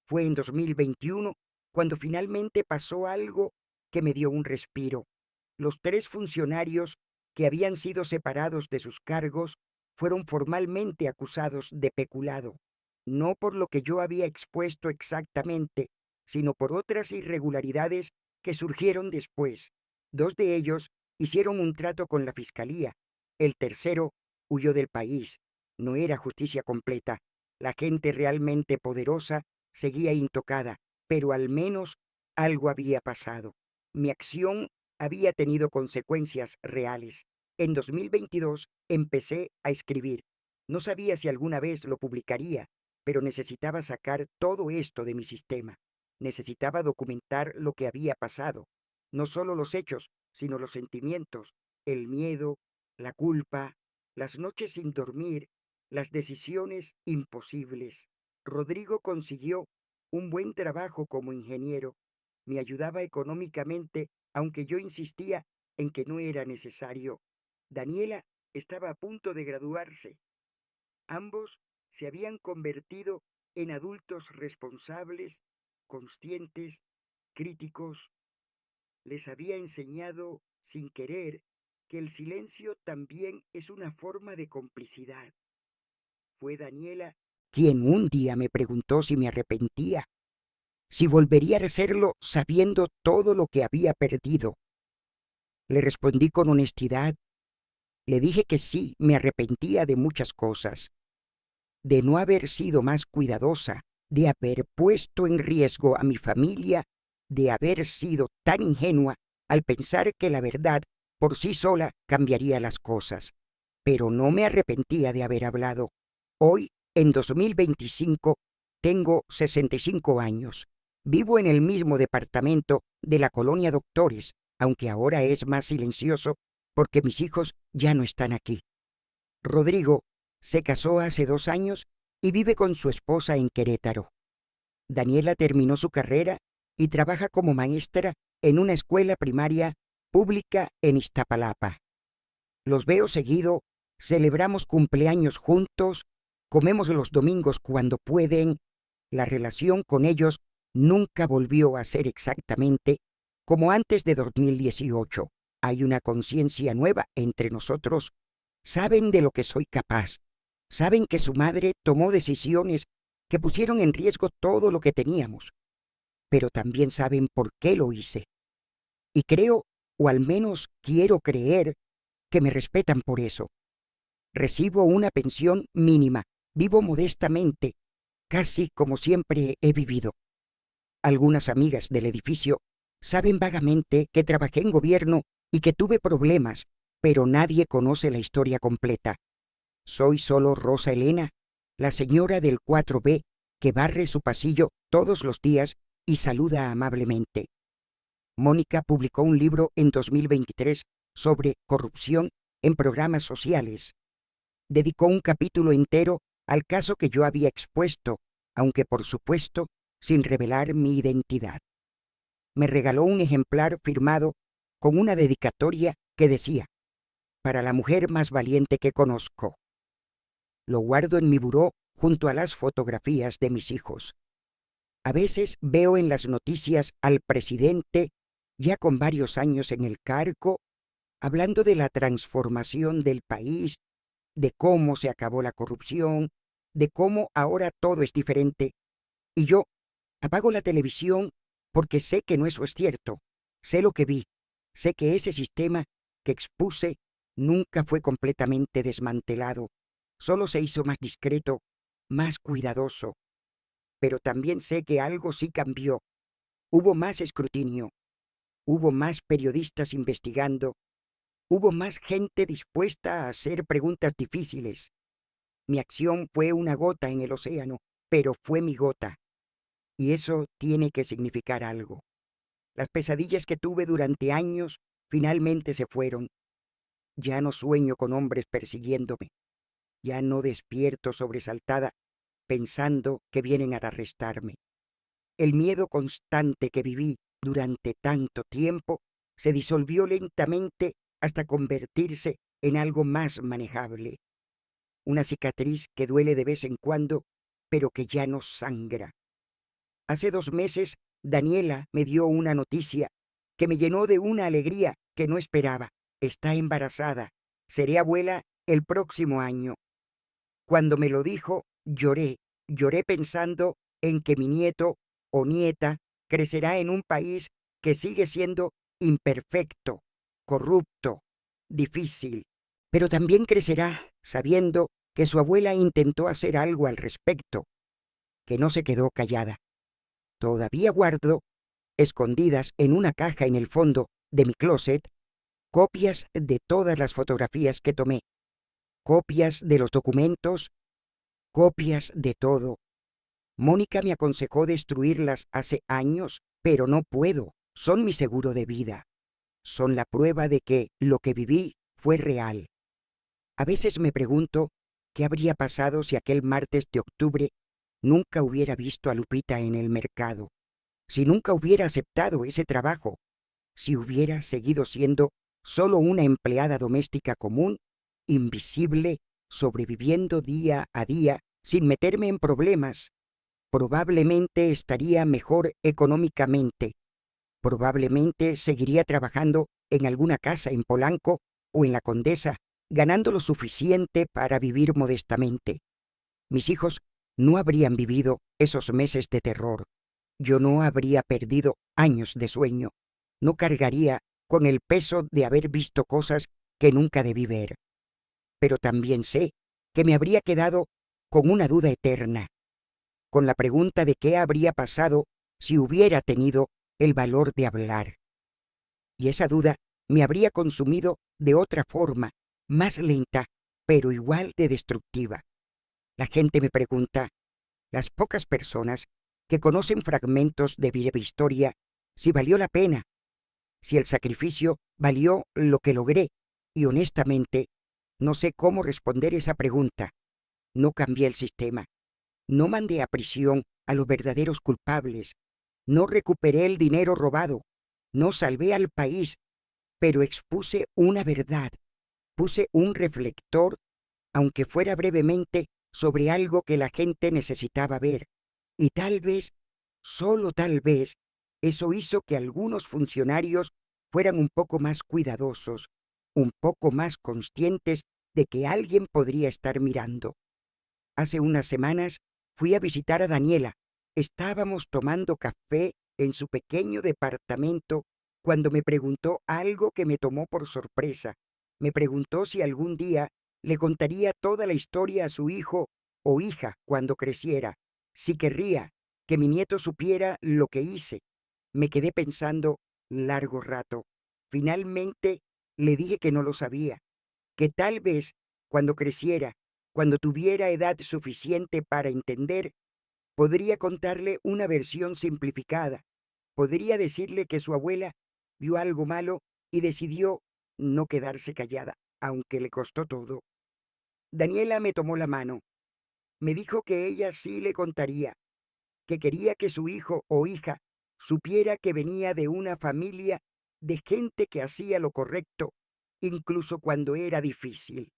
A: Fue en 2021 cuando finalmente pasó algo que me dio un respiro. Los 3 funcionarios que habían sido separados de sus cargos fueron formalmente acusados de peculado, no por lo que yo había expuesto exactamente, sino por otras irregularidades que surgieron después. 2 de ellos hicieron un trato con la fiscalía. El tercero huyó del país. No era justicia completa. La gente realmente poderosa seguía intocada, pero al menos algo había pasado. Mi acción había tenido consecuencias reales. En 2022 empecé a escribir. No sabía si alguna vez lo publicaría, pero necesitaba sacar todo esto de mi sistema. Necesitaba documentar lo que había pasado. No solo los hechos, sino los sentimientos, el miedo, la culpa, las noches sin dormir, las decisiones imposibles. Rodrigo consiguió un buen trabajo como ingeniero. Me ayudaba económicamente, aunque yo insistía en que no era necesario. Daniela estaba a punto de graduarse. Ambos se habían convertido en adultos responsables, conscientes, críticos. Les había enseñado, sin querer, que el silencio también es una forma de complicidad. Fue Daniela quien un día me preguntó si me arrepentía, si volvería a hacerlo sabiendo todo lo que había perdido. Le respondí con honestidad. Le dije que sí, me arrepentía de muchas cosas. de no haber sido más cuidadosa, de haber puesto en riesgo a mi familia, de haber sido tan ingenua al pensar que la verdad por sí sola cambiaría las cosas. Pero no me arrepentía de haber hablado. Hoy, en 2025, tengo 65 años. Vivo en el mismo departamento de la colonia Doctores, aunque ahora es más silencioso porque mis hijos ya no están aquí. Rodrigo se casó hace 2 años y vive con su esposa en Querétaro. Daniela terminó su carrera y trabaja como maestra en una escuela primaria pública en Iztapalapa. Los veo seguido, celebramos cumpleaños juntos, comemos los domingos cuando pueden. La relación con ellos nunca volvió a ser exactamente como antes de 2018. Hay una conciencia nueva entre nosotros. Saben de lo que soy capaz. Saben que su madre tomó decisiones que pusieron en riesgo todo lo que teníamos. Pero también saben por qué lo hice. Y creo, o al menos quiero creer, que me respetan por eso. Recibo una pensión mínima, vivo modestamente, casi como siempre he vivido. Algunas amigas del edificio saben vagamente que trabajé en gobierno y que tuve problemas, pero nadie conoce la historia completa. Soy solo Rosa Elena, la señora del 4B que barre su pasillo todos los días y saluda amablemente. Mónica publicó un libro en 2023 sobre corrupción en programas sociales. Dedicó un capítulo entero al caso que yo había expuesto, aunque por supuesto sin revelar mi identidad. Me regaló un ejemplar firmado con una dedicatoria que decía: para la mujer más valiente que conozco. Lo guardo en mi buró junto a las fotografías de mis hijos. A veces veo en las noticias al presidente, ya con varios años en el cargo, hablando de la transformación del país, de cómo se acabó la corrupción, de cómo ahora todo es diferente. Y yo apago la televisión porque sé que no eso es cierto. Sé lo que vi. Sé que ese sistema que expuse nunca fue completamente desmantelado. Solo se hizo más discreto, más cuidadoso. Pero también sé que algo sí cambió. Hubo más escrutinio. Hubo más periodistas investigando. Hubo más gente dispuesta a hacer preguntas difíciles. Mi acción fue una gota en el océano, pero fue mi gota. Y eso tiene que significar algo. Las pesadillas que tuve durante años finalmente se fueron. Ya no sueño con hombres persiguiéndome. Ya no despierto sobresaltada pensando que vienen a arrestarme. El miedo constante que viví durante tanto tiempo se disolvió lentamente hasta convertirse en algo más manejable. Una cicatriz que duele de vez en cuando, pero que ya no sangra. Hace 2 meses, Daniela me dio una noticia que me llenó de una alegría que no esperaba. Está embarazada. Seré abuela el próximo año. Cuando me lo dijo, lloré pensando en que mi nieto o nieta crecerá en un país que sigue siendo imperfecto, corrupto, difícil, pero también crecerá sabiendo que su abuela intentó hacer algo al respecto, que no se quedó callada. Todavía guardo, escondidas en una caja en el fondo de mi closet, copias de todas las fotografías que tomé, copias de los documentos, copias de todo. Mónica me aconsejó destruirlas hace años, pero no puedo. Son mi seguro de vida. Son la prueba de que lo que viví fue real. A veces me pregunto qué habría pasado si aquel martes de octubre nunca hubiera visto a Lupita en el mercado, si nunca hubiera aceptado ese trabajo, si hubiera seguido siendo solo una empleada doméstica común, invisible, sobreviviendo día a día sin meterme en problemas. Probablemente estaría mejor económicamente. Probablemente seguiría trabajando en alguna casa en Polanco o en la Condesa, ganando lo suficiente para vivir modestamente. Mis hijos no habrían vivido esos meses de terror. Yo no habría perdido años de sueño. No cargaría con el peso de haber visto cosas que nunca debí ver. Pero también sé que me habría quedado con una duda eterna, con la pregunta de qué habría pasado si hubiera tenido el valor de hablar. Y esa duda me habría consumido de otra forma, más lenta, pero igual de destructiva. La gente me pregunta, las pocas personas que conocen fragmentos de mi historia, si valió la pena, si el sacrificio valió lo que logré, y honestamente, no sé cómo responder esa pregunta. No cambié el sistema, no mandé a prisión a los verdaderos culpables, no recuperé el dinero robado, no salvé al país, pero expuse una verdad, puse un reflector, aunque fuera brevemente, sobre algo que la gente necesitaba ver. Y tal vez, solo tal vez, eso hizo que algunos funcionarios fueran un poco más cuidadosos, un poco más conscientes de que alguien podría estar mirando. Hace unas semanas fui a visitar a Daniela. Estábamos tomando café en su pequeño departamento cuando me preguntó algo que me tomó por sorpresa. Me preguntó si algún día le contaría toda la historia a su hijo o hija cuando creciera, si querría que mi nieto supiera lo que hice. Me quedé pensando largo rato. Finalmente le dije que no lo sabía, que tal vez cuando creciera, cuando tuviera edad suficiente para entender, podría contarle una versión simplificada. Podría decirle que su abuela vio algo malo y decidió no quedarse callada, aunque le costó todo. Daniela me tomó la mano. Me dijo que ella sí le contaría, que quería que su hijo o hija supiera que venía de una familia de gente que hacía lo correcto, incluso cuando era difícil.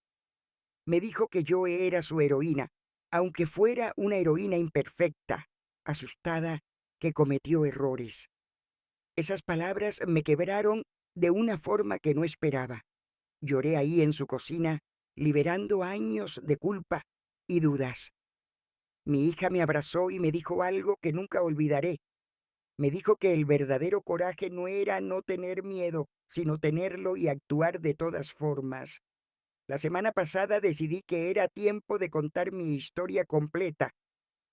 A: Me dijo que yo era su heroína, aunque fuera una heroína imperfecta, asustada, que cometió errores. Esas palabras me quebraron de una forma que no esperaba. Lloré ahí en su cocina, liberando años de culpa y dudas. Mi hija me abrazó y me dijo algo que nunca olvidaré. Me dijo que el verdadero coraje no era no tener miedo, sino tenerlo y actuar de todas formas. La semana pasada decidí que era tiempo de contar mi historia completa,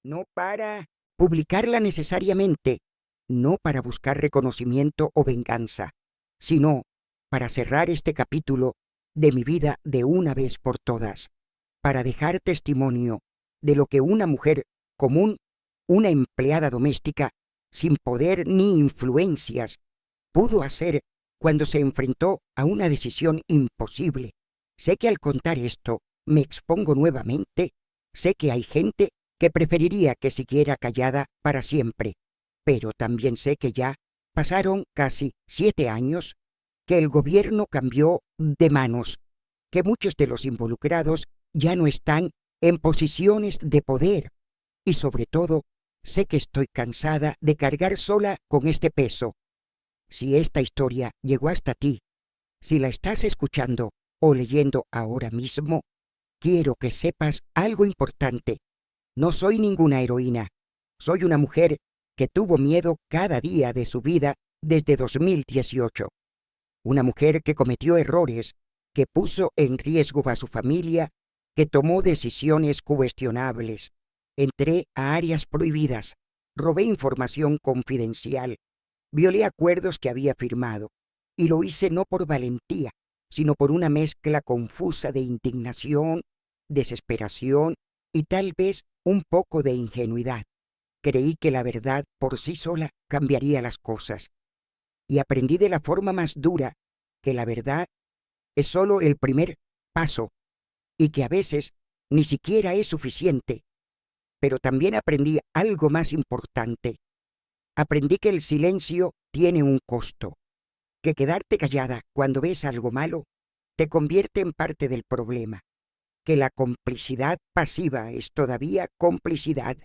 A: no para publicarla necesariamente, no para buscar reconocimiento o venganza, sino para cerrar este capítulo de mi vida de una vez por todas, para dejar testimonio de lo que una mujer común, una empleada doméstica, sin poder ni influencias, pudo hacer cuando se enfrentó a una decisión imposible. Sé que al contar esto me expongo nuevamente, sé que hay gente que preferiría que siguiera callada para siempre, pero también sé que ya pasaron casi 7 años, que el gobierno cambió de manos, que muchos de los involucrados ya no están en posiciones de poder y sobre todo sé que estoy cansada de cargar sola con este peso. Si esta historia llegó hasta ti, si la estás escuchando o leyendo ahora mismo, quiero que sepas algo importante. No soy ninguna heroína. Soy una mujer que tuvo miedo cada día de su vida desde 2018. Una mujer que cometió errores, que puso en riesgo a su familia, que tomó decisiones cuestionables. Entré a áreas prohibidas, robé información confidencial, violé acuerdos que había firmado, y lo hice no por valentía, sino por una mezcla confusa de indignación, desesperación y tal vez un poco de ingenuidad. Creí que la verdad por sí sola cambiaría las cosas, y aprendí de la forma más dura que la verdad es solo el primer paso y que a veces ni siquiera es suficiente. Pero también aprendí algo más importante. Aprendí que el silencio tiene un costo, que quedarte callada cuando ves algo malo te convierte en parte del problema, que la complicidad pasiva es todavía complicidad.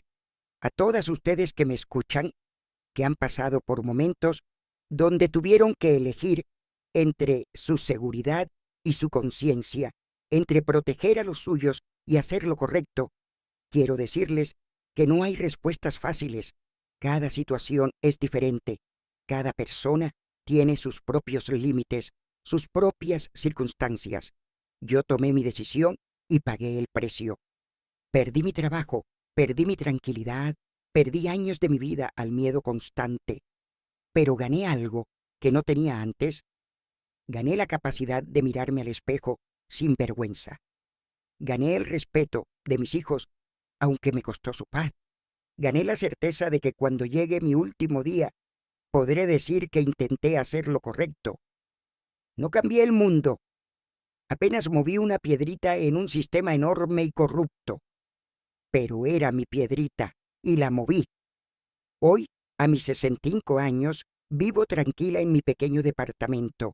A: A todas ustedes que me escuchan, que han pasado por momentos donde tuvieron que elegir entre su seguridad y su conciencia, entre proteger a los suyos y hacer lo correcto, quiero decirles que no hay respuestas fáciles. Cada situación es diferente. Cada persona tiene sus propios límites, sus propias circunstancias. Yo tomé mi decisión y pagué el precio. Perdí mi trabajo, perdí mi tranquilidad, perdí años de mi vida al miedo constante, pero gané algo que no tenía antes. Gané la capacidad de mirarme al espejo sin vergüenza. Gané el respeto de mis hijos, aunque me costó su paz. Gané la certeza de que cuando llegue mi último día, podré decir que intenté hacer lo correcto. No cambié el mundo. Apenas moví una piedrita en un sistema enorme y corrupto. Pero era mi piedrita y la moví. Hoy, a mis 65 años, vivo tranquila en mi pequeño departamento.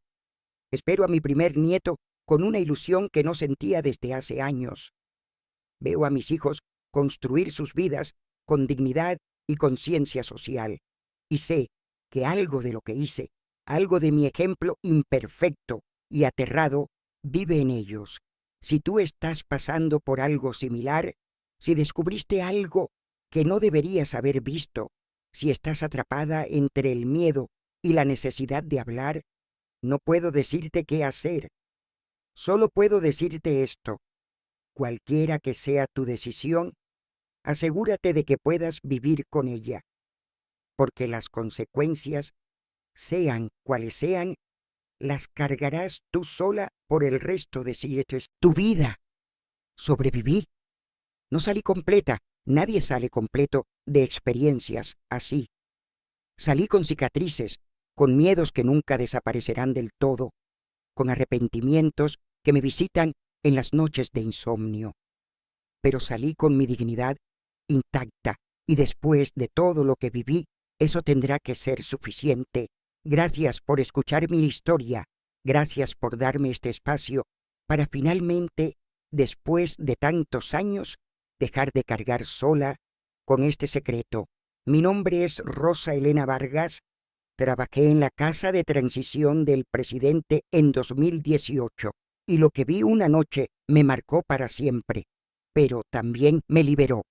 A: Espero a mi primer nieto con una ilusión que no sentía desde hace años. Veo a mis hijos construir sus vidas con dignidad y conciencia social. Y sé que algo de lo que hice, algo de mi ejemplo imperfecto y aterrado, vive en ellos. Si tú estás pasando por algo similar, si descubriste algo que no deberías haber visto, si estás atrapada entre el miedo y la necesidad de hablar, no puedo decirte qué hacer. Solo puedo decirte esto: cualquiera que sea tu decisión, asegúrate de que puedas vivir con ella, porque las consecuencias, sean cuales sean, las cargarás tú sola por el resto de tu vida. Sobreviví. No salí completa. Nadie sale completo de experiencias así. Salí con cicatrices, con miedos que nunca desaparecerán del todo, con arrepentimientos que me visitan en las noches de insomnio. Pero salí con mi dignidad intacta, y después de todo lo que viví, eso tendrá que ser suficiente. Gracias por escuchar mi historia. Gracias por darme este espacio para finalmente, después de tantos años, dejar de cargar sola con este secreto. Mi nombre es Rosa Elena Vargas. Trabajé en la Casa de Transición del presidente en 2018 y lo que vi una noche me marcó para siempre, pero también me liberó.